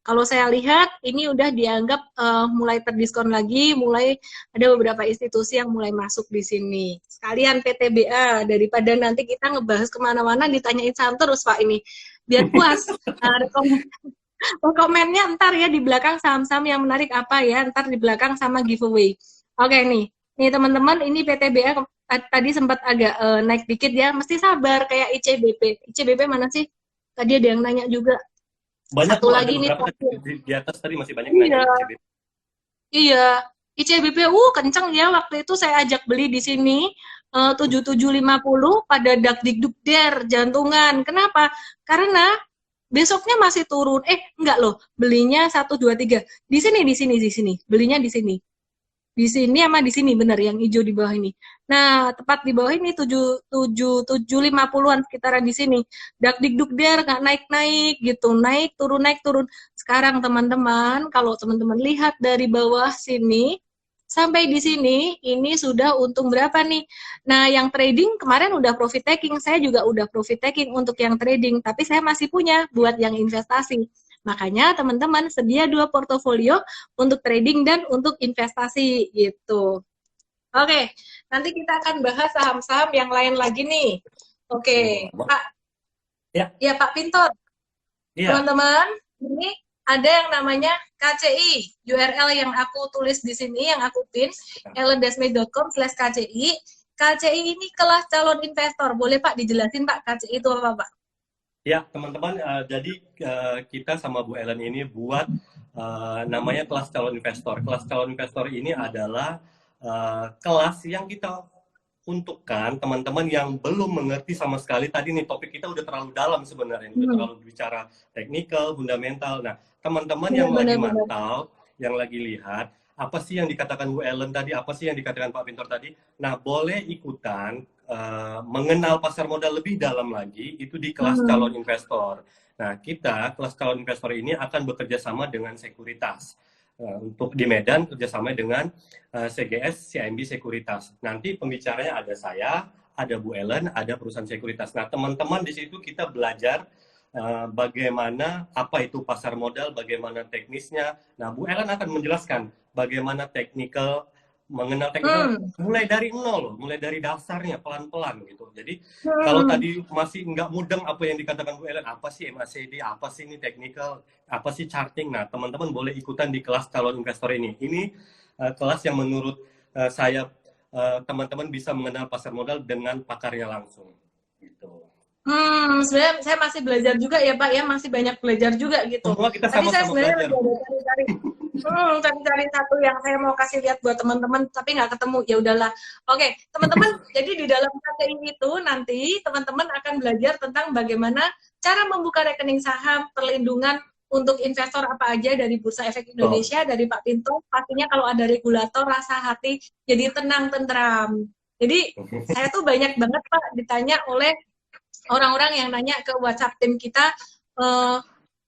Kalau saya lihat ini udah dianggap mulai terdiskon lagi, mulai ada beberapa institusi yang mulai masuk di sini. Sekalian PTBA, daripada nanti kita ngebahas kemana-mana ditanyain saham terus Pak ini. Biar puas. Komennya ntar ya di belakang saham-saham yang menarik apa ya, ntar di belakang sama giveaway. Oke nih teman-teman, ini PTBA tadi sempat agak naik dikit ya, mesti sabar kayak ICBP. ICBP mana sih? Tadi ada yang nanya juga. Banyak Satu lagi nih di atas tadi masih banyak iya. Iya, ICBP kenceng ya, waktu itu saya ajak beli di sini 7750 pada dakdikdukder jantungan. Kenapa? Karena besoknya masih turun. Enggak loh, belinya 123. Di sini. Belinya di sini. Di sini sama di sini bener yang hijau di bawah ini. Nah, tepat di bawah ini 750-an sekitaran di sini. Dakdikdukder nggak naik-naik gitu, naik turun. Sekarang teman-teman, kalau teman-teman lihat dari bawah sini sampai di sini, ini sudah untung berapa nih? Nah, yang trading kemarin udah profit taking, saya juga udah profit taking untuk yang trading, tapi saya masih punya buat yang investasi. Makanya teman-teman sedia 2 portofolio untuk trading dan untuk investasi gitu. Oke, nanti kita akan bahas saham-saham yang lain lagi nih. Oke, Pak. Ya, Pak Pintor. Ya. Teman-teman, ini ada yang namanya KCI, URL yang aku tulis di sini, yang aku pin, ellendesme.com/KCI. KCI ini kelas calon investor. Boleh Pak dijelasin Pak, KCI itu apa Pak? Ya, teman-teman, jadi kita sama Bu Ellen ini buat namanya kelas calon investor. Kelas calon investor ini adalah kelas yang kita untukkan teman-teman yang belum mengerti sama sekali. Tadi nih topik kita udah terlalu dalam sebenarnya, udah terlalu bicara teknikal, fundamental. Nah, teman-teman yang lagi mantau, yang lagi lihat, apa sih yang dikatakan Bu Ellen tadi, apa sih yang dikatakan Pak Pintor tadi. Nah, boleh ikutan mengenal pasar modal lebih dalam lagi, itu di kelas calon investor. Nah, kita, kelas calon investor ini akan bekerja sama dengan sekuritas. Untuk di Medan, kerjasama dengan CGS, CIMB Sekuritas. Nanti pembicaranya ada saya, ada Bu Ellen, ada perusahaan sekuritas. Nah, teman-teman di situ kita belajar bagaimana apa itu pasar modal, bagaimana teknisnya. Nah, Bu Ellen akan menjelaskan bagaimana mengenal teknikal mulai dari nol loh, mulai dari dasarnya pelan-pelan gitu. Jadi kalau tadi masih nggak mudeng apa yang dikatakan Bu Ellen, apa sih MACD, apa sih ini teknikal, apa sih charting. Nah, teman-teman boleh ikutan di kelas calon investor ini. Ini kelas yang menurut saya teman-teman bisa mengenal pasar modal dengan pakarnya langsung gitu. Sebenarnya saya masih belajar juga ya Pak ya, masih banyak belajar juga gitu. Semua kita Tadi saya sama-sama sebenarnya belajar. lagi ada cari satu yang saya mau kasih lihat buat teman-teman, tapi nggak ketemu. Ya udahlah. Oke, teman-teman. Jadi di dalam KCI itu nanti teman-teman akan belajar tentang bagaimana cara membuka rekening saham, perlindungan untuk investor apa aja dari Bursa Efek Indonesia, dari Pak Pinto. Pastinya kalau ada regulator, rasa hati jadi tenang, tentram. Jadi saya tuh banyak banget Pak ditanya oleh orang-orang yang nanya ke WhatsApp tim kita,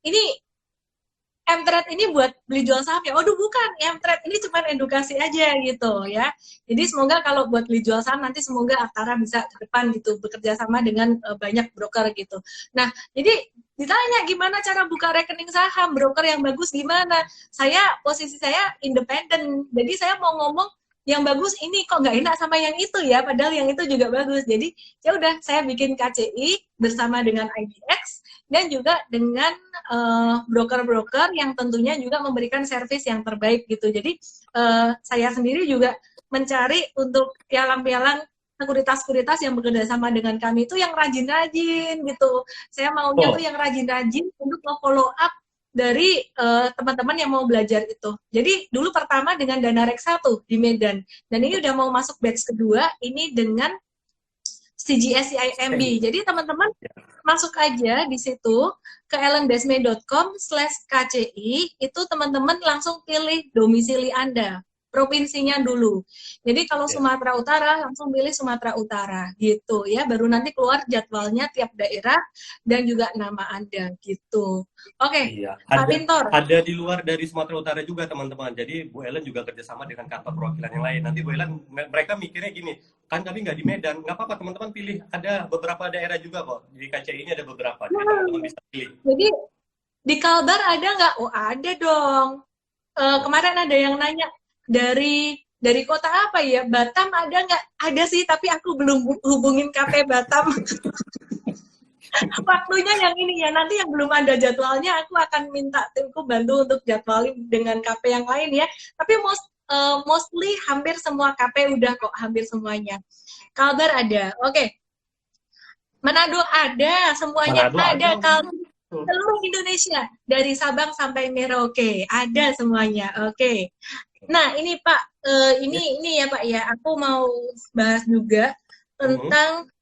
ini M-Trade ini buat beli jual saham ya? Waduh bukan, M-Trade ini cuma edukasi aja gitu ya. Jadi semoga kalau buat beli jual saham nanti semoga Aktara bisa ke depan gitu, bekerja sama dengan banyak broker gitu. Nah, jadi ditanya gimana cara buka rekening saham, broker yang bagus gimana? Posisi saya independen, jadi saya mau ngomong yang bagus ini kok nggak enak sama yang itu ya, padahal yang itu juga bagus. Jadi ya udah saya bikin KCI bersama dengan IDX dan juga dengan broker-broker yang tentunya juga memberikan servis yang terbaik gitu. Jadi saya sendiri juga mencari untuk pialang-pialang sekuritas-sekuritas yang bekerja sama dengan kami itu yang rajin-rajin gitu. Saya maunya tuh yang rajin-rajin untuk nge-follow up dari teman-teman yang mau belajar itu. Jadi dulu pertama dengan Dana Rek 1 di Medan. Dan ini udah mau masuk batch kedua, ini dengan CGSCIMB. Jadi teman-teman masuk aja di situ ke ellenbasme.com/KCI, itu teman-teman langsung pilih domisili Anda, provinsinya dulu. Jadi kalau Sumatera Utara langsung pilih Sumatera Utara gitu ya, baru nanti keluar jadwalnya tiap daerah dan juga nama Anda gitu. Oke, Iya. Pak Pintor. Ada di luar dari Sumatera Utara juga teman-teman. Jadi Bu Ellen juga kerjasama dengan kantor perwakilan yang lain. Nanti Bu Ellen, mereka mikirnya gini, kan kami nggak di Medan, nggak apa-apa teman-teman pilih. Ada beberapa daerah juga kok. Di KCI ini ada beberapa, jadi teman-teman bisa pilih. Jadi di Kalbar ada nggak? Oh ada dong. Kemarin ada yang nanya dari kota apa ya? Batam ada nggak? Ada sih, tapi aku belum hubungin KP Batam. Waktunya yang ini ya, nanti yang belum ada jadwalnya aku akan minta timku bantu untuk jadwalin dengan KP yang lain ya. Tapi mostly hampir semua KP udah kok, hampir semuanya. Kalbar ada, oke. Manado ada, semuanya Manado ada. Seluruh Indonesia dari Sabang sampai Merauke ada semuanya, oke. Nah ini Pak, ini ya Pak ya, aku mau bahas juga tentang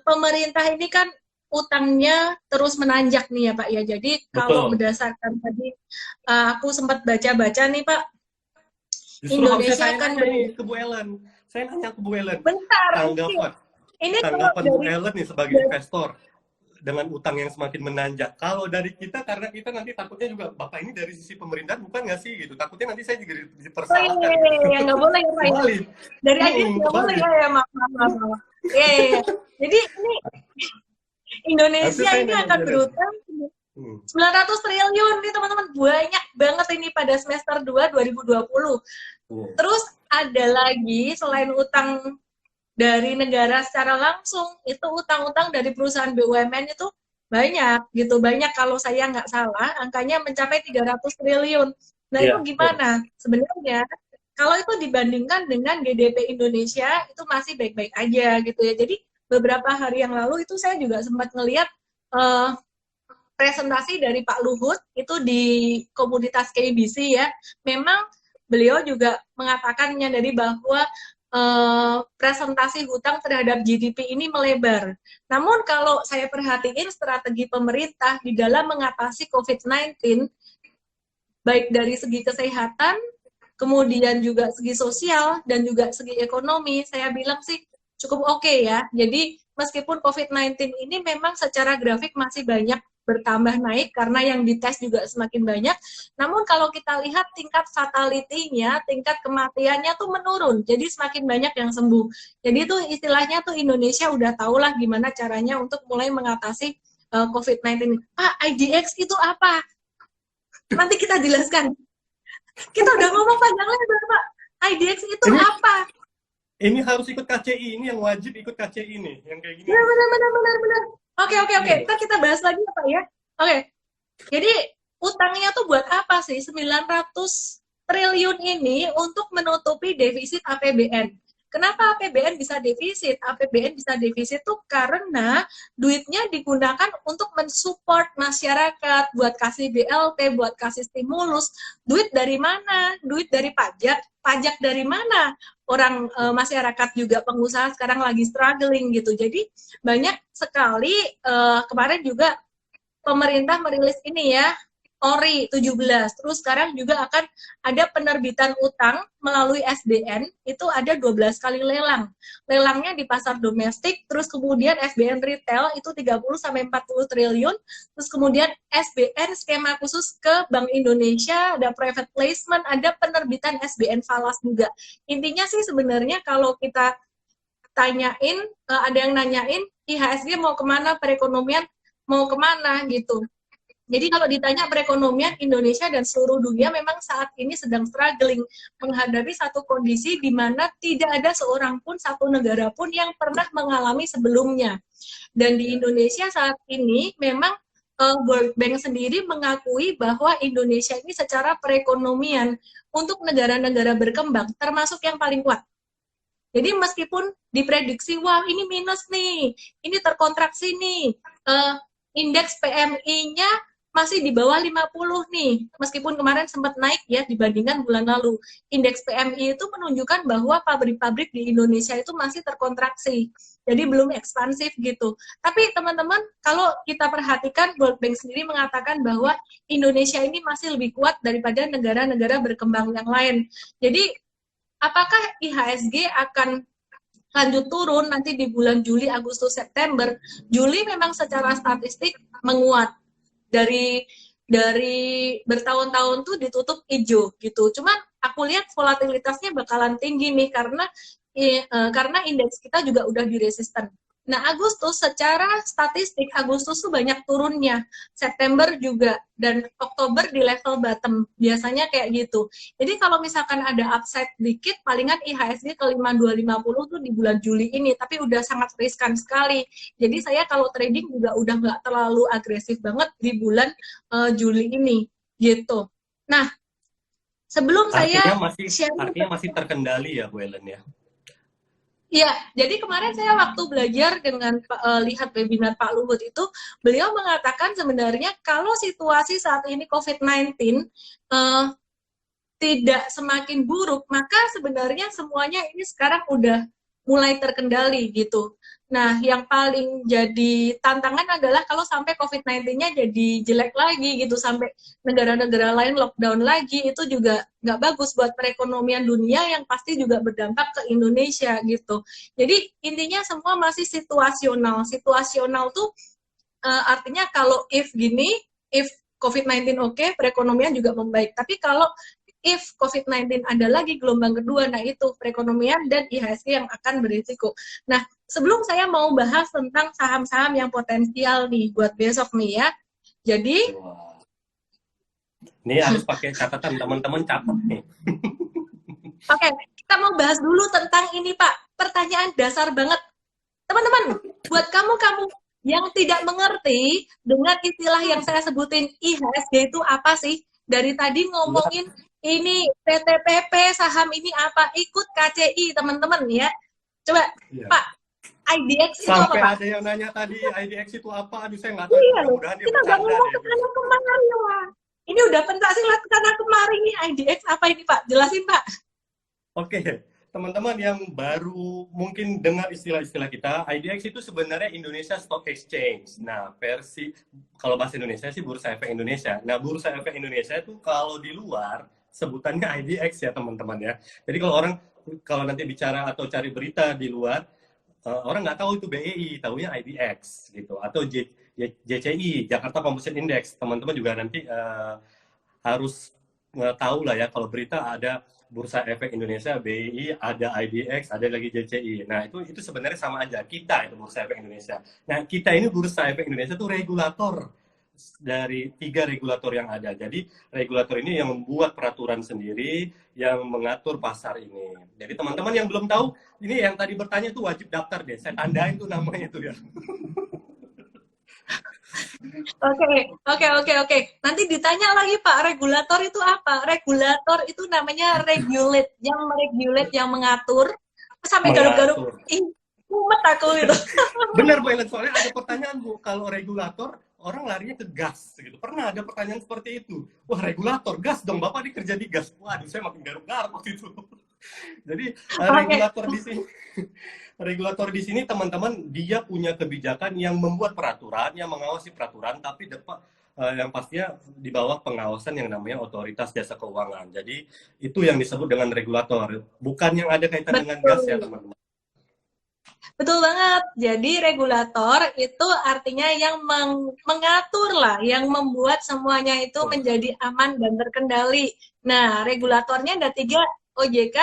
pemerintah ini kan utangnya terus menanjak nih ya Pak ya. Jadi kalau berdasarkan tadi aku sempat baca-baca nih Pak, justru Indonesia kan ke Bu Ellen. Saya nanya ke Bu Ellen. Bentar. Tanggapan Bu Ellen nih sebagai investor dengan utang yang semakin menanjak. Kalau dari kita, karena kita nanti takutnya juga, Bapak ini dari sisi pemerintah bukan nggak sih gitu. Takutnya nanti saya juga dipersalahkan. Iya, nggak boleh ya Pak ya. Dari aja nggak boleh ya, maaf. Iya. Jadi ini Indonesia ini akan berutang 900 triliun nih teman-teman, banyak banget ini pada semester 2 2020. Terus ada lagi selain utang dari negara secara langsung, itu utang-utang dari perusahaan BUMN itu banyak gitu, banyak kalau saya nggak salah angkanya mencapai 300 triliun. Nah itu gimana? Sebenarnya kalau itu dibandingkan dengan GDP Indonesia itu masih baik-baik aja gitu ya. Jadi beberapa hari yang lalu itu saya juga sempat ngelihat presentasi dari Pak Luhut itu di komunitas KBC ya. Memang beliau juga mengatakan menyadari bahwa presentasi hutang terhadap GDP ini melebar. Namun kalau saya perhatiin strategi pemerintah di dalam mengatasi COVID-19, baik dari segi kesehatan, kemudian juga segi sosial, dan juga segi ekonomi, saya bilang sih cukup oke ya. Jadi meskipun COVID-19 ini memang secara grafik masih banyak bertambah naik karena yang dites juga semakin banyak. Namun kalau kita lihat tingkat fatality-nya, tingkat kematiannya tuh menurun. Jadi semakin banyak yang sembuh. Jadi itu istilahnya tuh Indonesia udah tahu lah gimana caranya untuk mulai mengatasi COVID-19. Pak, IDX itu apa? Nanti kita jelaskan. Kita udah ngomong panjang lebar, Pak. IDX itu apa? Ini harus ikut KCI, ini yang wajib ikut KCI nih, yang kayak gini. Benar. Oke. Ntar kita bahas lagi ya, Pak ya. Oke. Jadi utangnya tuh buat apa sih? 900 triliun ini untuk menutupi defisit APBN. Kenapa APBN bisa defisit? APBN bisa defisit tuh karena duitnya digunakan untuk mensupport masyarakat, buat kasih BLT, buat kasih stimulus. Duit dari mana? Duit dari pajak. Pajak dari mana? Orang masyarakat juga pengusaha sekarang lagi struggling gitu. Jadi banyak sekali kemarin juga pemerintah merilis ini ya, ORI 17. Terus sekarang juga akan ada penerbitan utang melalui SBN, itu ada 12 kali lelang. Lelangnya di pasar domestik, terus kemudian SBN retail itu 30-40 triliun, terus kemudian SBN skema khusus ke Bank Indonesia, ada private placement, ada penerbitan SBN falas juga. Intinya sih sebenarnya kalau kita tanyain, ada yang nanyain, IHSG mau kemana, perekonomian mau kemana gitu. Jadi kalau ditanya perekonomian Indonesia dan seluruh dunia memang saat ini sedang struggling menghadapi satu kondisi di mana tidak ada seorang pun, satu negara pun yang pernah mengalami sebelumnya. Dan di Indonesia saat ini memang World Bank sendiri mengakui bahwa Indonesia ini secara perekonomian untuk negara-negara berkembang termasuk yang paling kuat. Jadi meskipun diprediksi, wah ini minus nih, ini terkontraksi nih, indeks PMI-nya masih di bawah 50 nih, meskipun kemarin sempat naik ya dibandingkan bulan lalu. Indeks PMI itu menunjukkan bahwa pabrik-pabrik di Indonesia itu masih terkontraksi, jadi belum ekspansif gitu. Tapi teman-teman, kalau kita perhatikan, World Bank sendiri mengatakan bahwa Indonesia ini masih lebih kuat daripada negara-negara berkembang yang lain. Jadi, apakah IHSG akan lanjut turun nanti di bulan Juli, Agustus, September? Juli memang secara statistik menguat. Dari bertahun-tahun tuh ditutup hijau gitu. Cuman aku lihat volatilitasnya bakalan tinggi nih karena indeks kita juga udah di resisten. Nah, Agustus secara statistik Agustus tuh banyak turunnya. September juga dan Oktober di level bottom. Biasanya kayak gitu. Jadi kalau misalkan ada upside dikit palingan IHSG ke 5250 tuh di bulan Juli ini, tapi udah sangat riskan sekali. Jadi saya kalau trading juga udah nggak terlalu agresif banget di bulan Juli ini gitu. Nah, sebelum Artinya saya artinya masih terkendali ya Bu Ellen ya. Iya, jadi kemarin saya waktu belajar dengan lihat webinar Pak Luhut itu, beliau mengatakan sebenarnya kalau situasi saat ini COVID-19 tidak semakin buruk, maka sebenarnya semuanya ini sekarang udah mulai terkendali gitu. Nah, yang paling jadi tantangan adalah kalau sampai COVID-19-nya jadi jelek lagi gitu, sampai negara-negara lain lockdown lagi, itu juga nggak bagus buat perekonomian dunia yang pasti juga berdampak ke Indonesia gitu. Jadi intinya semua masih situasional. Situasional tuh artinya kalau if COVID-19 oke, perekonomian juga membaik. Tapi kalau if COVID-19 ada lagi gelombang kedua, nah itu perekonomian dan IHSG yang akan berisiko. Nah, sebelum saya mau bahas tentang saham-saham yang potensial nih buat besok nih ya. Jadi, ini harus pakai catatan, teman-teman catat nih. Oke, kita mau bahas dulu tentang ini Pak. Pertanyaan dasar banget. Teman-teman, buat kamu yang tidak mengerti dengan istilah yang saya sebutin IHSG itu apa sih? Dari tadi ngomongin ini PTPP, saham ini apa? Ikut KCI teman-teman ya. Coba ya. Pak, IDX itu apa Pak? Sampai ada yang nanya tadi IDX itu apa? Aduh saya nggak tahu. Iya, kita nggak ngomong kemana ya Pak. Ini udah pencaksilat karena kemarin nih IDX apa ini Pak? Jelasin Pak. Oke, teman-teman yang baru mungkin dengar istilah-istilah kita, IDX itu sebenarnya Indonesia Stock Exchange. Nah, versi kalau bahasa Indonesia sih Bursa Efek Indonesia. Nah, Bursa Efek Indonesia itu kalau di luar sebutannya IDX ya teman-teman ya. Jadi kalau nanti bicara atau cari berita di luar, orang nggak tahu itu BEI, tahunya IDX gitu. Atau JCI, Jakarta Composite Index. Teman-teman juga nanti harus tahu lah ya kalau berita ada Bursa Efek Indonesia, BI, ada IDX, ada lagi JCI. Nah, itu sebenarnya sama aja. Kita itu Bursa Efek Indonesia. Nah, kita ini Bursa Efek Indonesia itu regulator dari 3 regulator yang ada. Jadi, regulator ini yang membuat peraturan sendiri, yang mengatur pasar ini. Jadi, teman-teman yang belum tahu, ini yang tadi bertanya tuh wajib daftar deh. Saya tandain tuh namanya tuh ya. Oke. Nanti ditanya lagi Pak, regulator itu apa? Regulator itu namanya regulate, yang meregulate, yang mengatur. Sampai garuk-garuk, ih, mumet aku gitu. Benar Bu Ellen, soalnya ada pertanyaan Bu, kalau regulator orang larinya ke gas gitu. Pernah ada pertanyaan seperti itu. Wah, regulator gas dong, Bapak ini kerja di gas. Waduh, saya makin garuk-garuk waktu itu. Jadi regulator di sini regulator di sini teman-teman dia punya kebijakan yang membuat peraturan, yang mengawasi peraturan, tapi yang pastinya di bawah pengawasan yang namanya otoritas jasa keuangan. Jadi itu yang disebut dengan regulator, bukan yang ada kaitan dengan gas ya teman-teman. Betul banget. Jadi regulator itu artinya yang mengatur lah, yang membuat semuanya itu menjadi aman dan terkendali. Nah, regulatornya ada 3, OJK,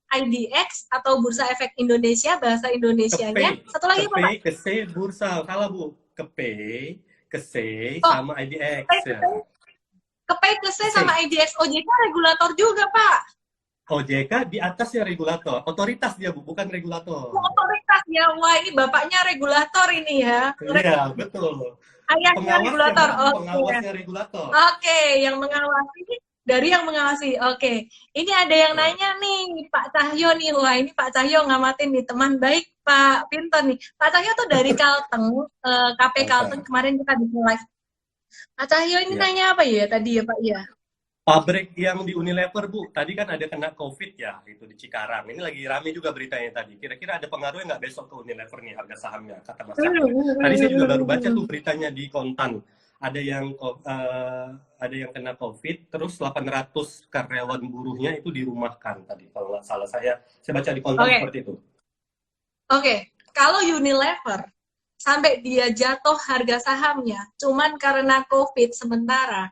IDX atau Bursa Efek Indonesia, bahasa Indonesianya. Satu lagi apa, Pak? KC, Bursa. Salah, Bu. KC, sama IDX. KC sama IDX. OJK regulator juga, Pak. OJK di atasnya regulator. Otoritas dia, Bu, bukan regulator. Otoritas ya. Wah, ini bapaknya regulator ini ya. Iya, betul. Ayahnya regulator. Pengawasnya regulator. Oke, yang mengawasi dari yang mengawasi. Oke. Ini ada yang nanya nih, Pak Cahyo nih. Wah, ini Pak Cahyo ngamatin nih, teman baik Pak Pinton nih. Pak Cahyo tuh dari Kalteng, KP Kalteng, kemarin kita di live. Pak Cahyo ini nanya apa ya tadi ya Pak ya? Pabrik yang di Unilever, Bu, tadi kan ada kena COVID ya, itu di Cikarang. Ini lagi rame juga beritanya tadi. Kira-kira ada pengaruhnya nggak besok ke Unilever nih harga sahamnya, kata Mas Cahyo. Tadi saya juga baru baca tuh beritanya di Kontan. Ada yang kena COVID, terus 800 karyawan buruhnya itu dirumahkan tadi. Kalau nggak salah saya baca di Kontan seperti itu. Oke, kalau Unilever sampai dia jatuh harga sahamnya, cuman karena COVID sementara,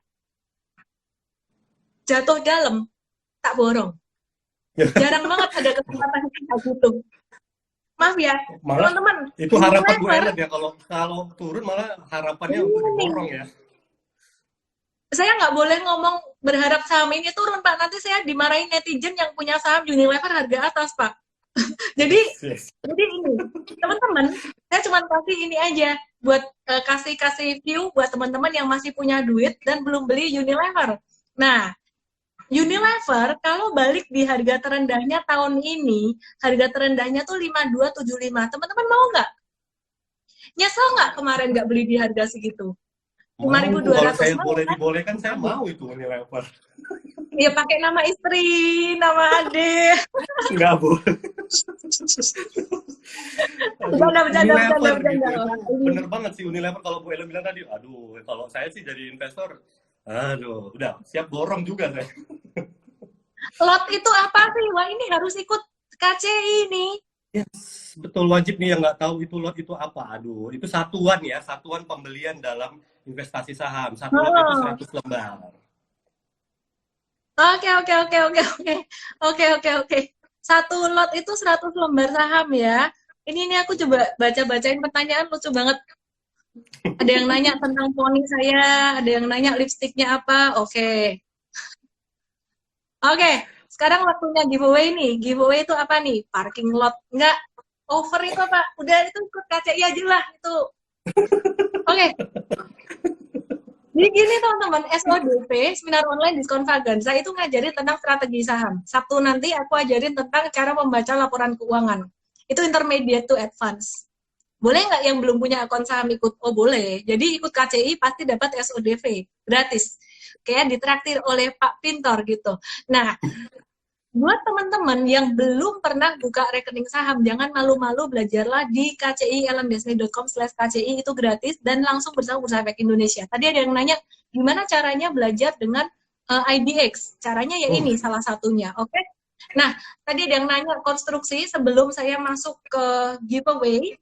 jatuh dalam, tak borong. Jarang banget ada kesempatan kayak gitu. Maaf ya, teman-teman. Itu harapan Bu Ellen ya, kalau turun malah harapannya untuk borong ya. Saya nggak boleh ngomong berharap saham ini turun, Pak. Nanti saya dimarahin netizen yang punya saham Unilever harga atas, Pak. jadi ini, teman-teman, saya cuma kasih ini aja buat kasih view buat teman-teman yang masih punya duit dan belum beli Unilever. Nah, Unilever kalau balik di harga terendahnya tahun ini, harga terendahnya tuh 5275. Teman-teman mau nggak? Nyesel nggak kemarin nggak beli di harga segitu? 5.200. Kalau saya dibolehkan saya mau itu Unilever. Iya, pakai nama istri, nama adik. Enggak, Bu. Bercanda. Bener banget sih Unilever kalau Bu Ellen bilang tadi. Aduh, kalau saya sih jadi investor, udah siap borong juga saya. Lot itu apa sih? Wah, ini harus ikut KCI nih. Yes, betul, wajib nih yang nggak tahu itu lot itu apa. Aduh, itu satuan ya, satuan pembelian dalam investasi saham. Satu lot itu 100 lembar. Oke. Satu lot itu 100 lembar saham ya. Ini aku coba bacain pertanyaan lucu banget. Ada yang nanya tentang poni saya, ada yang nanya lipstiknya apa. Oke, sekarang waktunya giveaway nih. Giveaway itu apa nih? Parking lot. Enggak, over itu apa? Udah itu ikut KCI aja lah itu. Oke. Jadi gini teman-teman, SODP, Seminar Online Diskon Vaganza, itu ngajarin tentang strategi saham. Sabtu nanti aku ajarin tentang cara membaca laporan keuangan. Itu intermediate to advance. Boleh nggak yang belum punya akun saham ikut? Oh boleh. Jadi ikut KCI pasti dapat SODV, gratis. Kayak ditraktir oleh Pak Pintor gitu. Nah, buat teman-teman yang belum pernah buka rekening saham, jangan malu-malu, belajarlah di kci.elandesmi.com/kci, itu gratis dan langsung bersama Bursa Efek Indonesia. Tadi ada yang nanya, gimana caranya belajar dengan IDX? Caranya ya ini salah satunya, oke? Nah, tadi ada yang nanya konstruksi, sebelum saya masuk ke giveaway,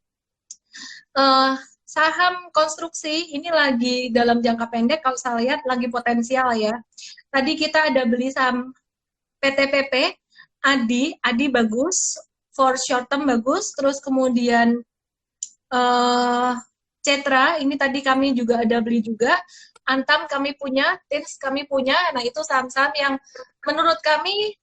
saham konstruksi ini lagi dalam jangka pendek, kalau saya lihat lagi potensial ya. Tadi kita ada beli saham PTPP, Adi bagus, for short term bagus, terus kemudian Cetra, ini tadi kami juga ada beli juga, Antam kami punya, Tins kami punya, nah itu saham-saham yang menurut kami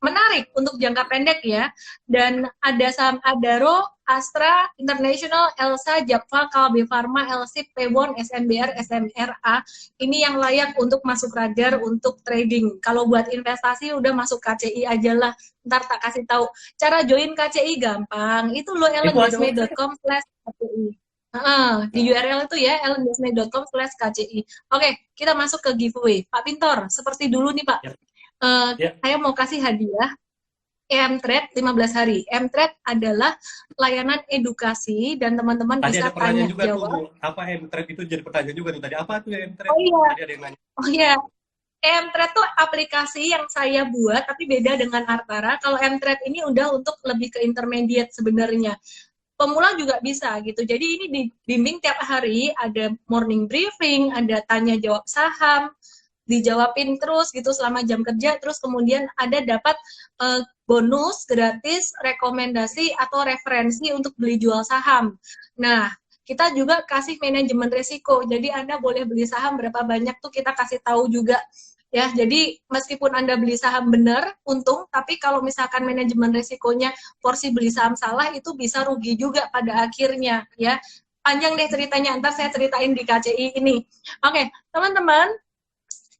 menarik untuk jangka pendek ya. Dan ada saham Adaro, Astra, International, Elsa, Japfa, Kalbe Pharma, LSIP, Pewon, SMBR, SMRA. Ini yang layak untuk masuk radar untuk trading. Kalau buat investasi udah masuk KCI aja lah. Ntar tak kasih tahu. Cara join KCI gampang. Itu lo ellendesme.com/KCI. Di URL itu ya, ellendesme.com/KCI. Oke, kita masuk ke giveaway. Pak Pintor, seperti dulu nih Pak. Saya mau kasih hadiah M-Trade 15 hari. M-Trade adalah layanan edukasi dan teman-teman tadi bisa ada pertanyaan tanya juga jawab. tuh, apa M-Trade itu jadi pertanyaan juga tuh tadi, apa tuh ya M-Trade? Oh iya. Tadi ada yang nanya. Oh iya. M-Trade tuh aplikasi yang saya buat tapi beda dengan Artara. Kalau M-Trade ini udah untuk lebih ke intermediate sebenarnya. Pemula juga bisa gitu. Jadi ini dibimbing tiap hari, ada morning briefing, ada tanya jawab saham, dijawabin terus gitu selama jam kerja, terus kemudian ada dapat bonus gratis rekomendasi atau referensi untuk beli jual saham. Nah, kita juga kasih manajemen risiko, jadi Anda boleh beli saham berapa banyak tuh kita kasih tahu juga ya. Jadi meskipun Anda beli saham benar untung, tapi kalau misalkan manajemen risikonya porsi beli saham salah itu bisa rugi juga pada akhirnya ya. Panjang deh ceritanya, ntar saya ceritain di KCI ini. Oke, teman-teman,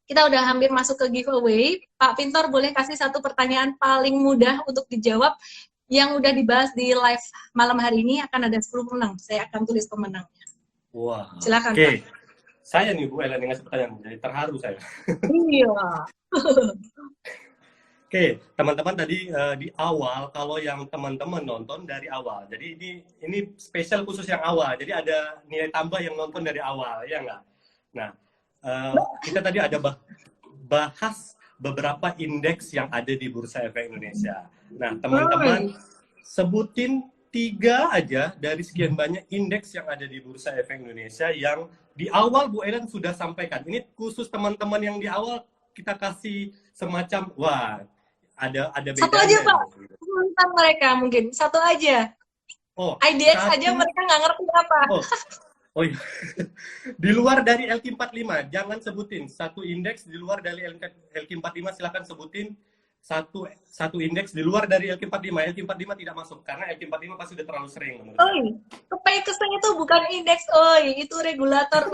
kita udah hampir masuk ke giveaway. Pak Pintor boleh kasih satu pertanyaan paling mudah untuk dijawab yang udah dibahas di live malam hari ini. Akan ada 10 pemenang. Saya akan tulis pemenangnya. Wah. Silakan. Oke. Saya nih Bu Ellen yang ngasih pertanyaan, jadi terharu saya. Iya. Oke, teman-teman tadi di awal, kalau yang teman-teman nonton dari awal, jadi ini spesial khusus yang awal, jadi ada nilai tambah yang nonton dari awal, ya nggak? Nah, kita tadi ada bahas beberapa indeks yang ada di Bursa Efek Indonesia. Nah, teman-teman sebutin 3 aja dari sekian banyak indeks yang ada di Bursa Efek Indonesia yang di awal Bu Ellen sudah sampaikan. Ini khusus teman-teman yang di awal kita kasih semacam, wah, ada bedanya. Satu aja Pak, tentang mereka mungkin. Satu aja. Oh, IDX aja mereka nggak ngerti apa. Oh iya. Di luar dari LQ45, jangan sebutin satu indeks di luar dari LQ45, silakan sebutin satu indeks di luar dari LQ45. LQ45 tidak masuk karena LQ45 pasti sudah terlalu sering menurut saya. Kepekesnya itu bukan indeks, itu regulator,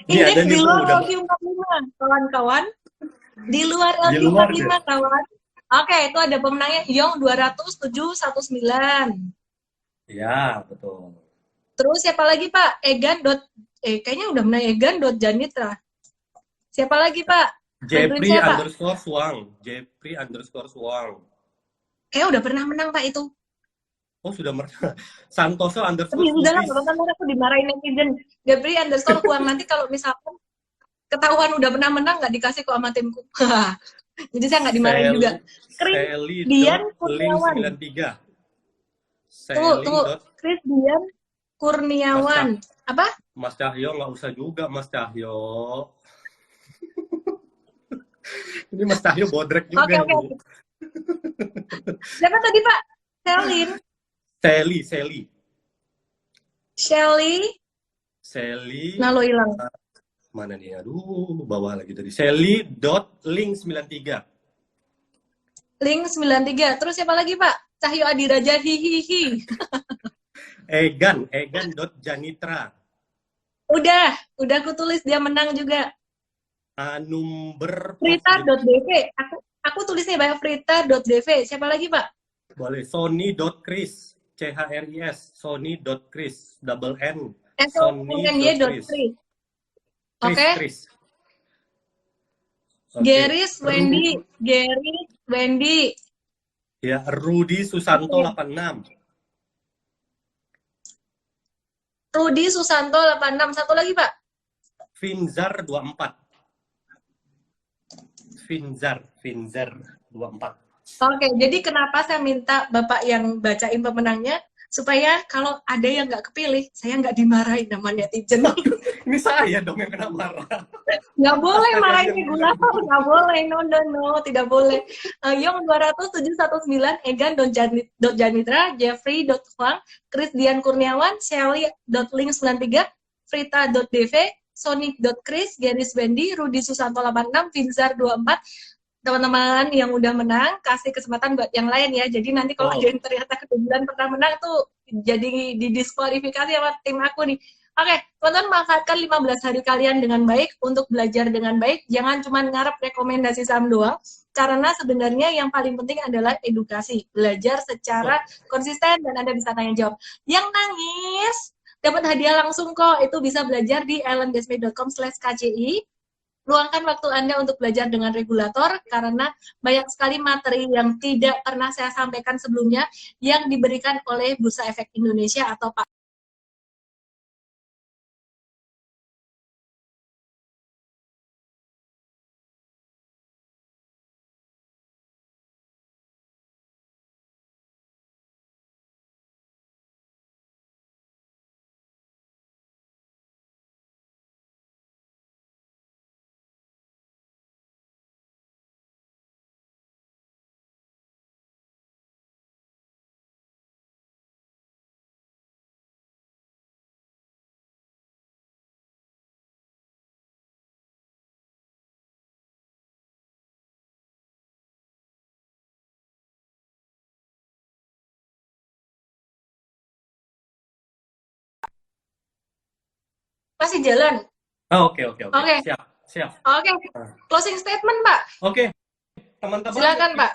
Indeks di luar LQ45, kawan-kawan. Di luar LQ45, kawan. Oke, itu ada pemenangnya Yong 20719. Ya, betul. Terus siapa lagi Pak? Kayaknya udah menang Egan.Janitra. Siapa lagi Pak? Jeffrey underscore Swang. Jeffrey underscore Swang. Kayaknya udah pernah menang Pak itu. Oh, sudah pernah. Santoso underscore Tapi udah lah, kan aku dimarahin netizen. Jeffrey underscore Swang. Nanti kalau misalkan ketahuan udah pernah menang, nggak dikasih kok sama timku. Jadi saya nggak dimarahin juga. Dian Kurniawan. 93. Tunggu. Chris Dian Kurniawan. Apa? Mas Cahyo nggak usah juga, Mas Cahyo. Ini Mas Cahyo bodrek juga. Oke. Siapa tadi Pak? Shelly. Nah lo hilang. Mana nih? Aduh, bawah lagi tadi. Shelly.link93. Link 93. Terus siapa lagi Pak? Cahyo Adiraja hihihi. Egan.Janitra. Udah aku tulis dia menang juga. Number Frita.dv. Aku tulisnya banyak Frita.dv. Siapa lagi Pak? Boleh. Sony.Chris. CHRIS. Sony.Chris. Double N. Sony.Chris. Oke. Geris Wendy. Ya, Rudi Susanto 86. Rudi Susanto 86. Satu lagi Pak. Finzar 24. Finzar 24. Oke, jadi kenapa saya minta Bapak yang bacain pemenangnya? Supaya kalau ada yang nggak kepilih, saya nggak dimarahin sama netizen. Ini saya dong yang kena marah. Nggak boleh Astaga, marahin diam. regulator, nggak boleh, no, no, no, tidak boleh. Yong 20719, Egan.janitra, Jeffrey.huang, Krisdian Kurniawan, Shelly.link93, Frita.dv, Sonic.chris, Garis Wendy, Rudi Susanto 86, Vinzar 24. Teman-teman yang udah menang, kasih kesempatan buat yang lain ya. Jadi nanti kalau ada yang ternyata kebetulan pernah menang tuh jadi didiskualifikasi sama tim aku nih. Oke, teman-teman manfaatkan 15 hari kalian dengan baik untuk belajar dengan baik. Jangan cuma ngarep rekomendasi saham doang, karena sebenarnya yang paling penting adalah edukasi. Belajar secara konsisten dan Anda bisa tanya jawab. Yang nangis, dapat hadiah langsung kok. Itu bisa belajar di ellendesmay.com/kci. Luangkan waktu Anda untuk belajar dengan regulator, karena banyak sekali materi yang tidak pernah saya sampaikan sebelumnya yang diberikan oleh Bursa Efek Indonesia atau Pak. Masih jalan? Oke. Oke. Siap. Oke. Closing statement, Pak. Oke, teman-teman. Silakan, Pak.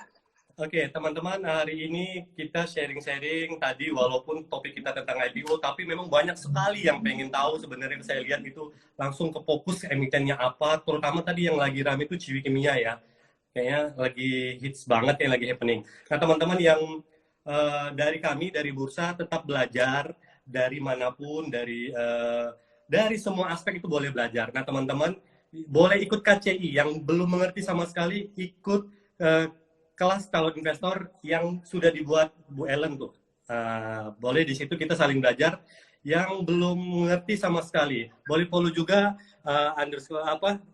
Oke, teman-teman, hari ini kita sharing-sharing tadi, walaupun topik kita tentang IPO, tapi memang banyak sekali yang pengen tahu. Sebenarnya saya lihat itu langsung ke fokus emitennya apa, terutama tadi yang lagi rame itu Ciwi Kimia ya. Kayaknya lagi hits banget, yang lagi happening. Nah, teman-teman yang dari kami, dari Bursa, tetap belajar dari manapun, dari semua aspek itu boleh belajar. Nah, teman-teman, boleh ikut KCI. Yang belum mengerti sama sekali, ikut kelas calon investor yang sudah dibuat Bu Ellen tuh. Boleh di situ kita saling belajar. Yang belum mengerti sama sekali, boleh follow juga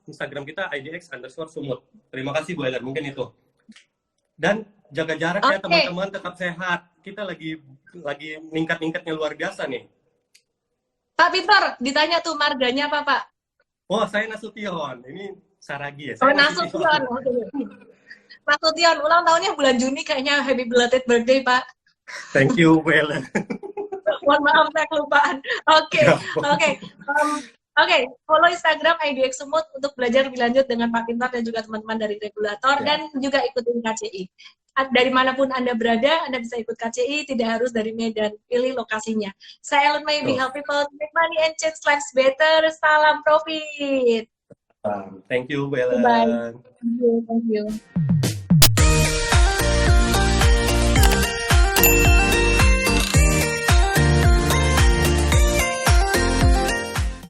Instagram kita IDX_Sumut. Terima kasih Bu Ellen, mungkin itu. Dan jaga jarak ya teman-teman, tetap sehat. Kita lagi ningkat-ningkatnya luar biasa nih. Pak Pintor, ditanya tuh marganya apa, Pak? Oh, saya Nasution. Ini Saragi ya. Oh, Nasution. Nasution, ulang tahunnya bulan Juni, kayaknya happy belated birthday, Pak. Thank you, Bu Ellen. Mohon maaf, saya kelupaan. Oke, follow Instagram IDX Sumut untuk belajar lebih lanjut dengan Pak Pintor dan juga teman-teman dari regulator, dan juga ikutin KCI. Dari manapun Anda berada, Anda bisa ikut KCI, tidak harus dari Medan, pilih lokasinya. Saya Ellen May, we help people to make money and change lives better. Salam profit. Thank you, Bu Ellen. Bye. Thank you.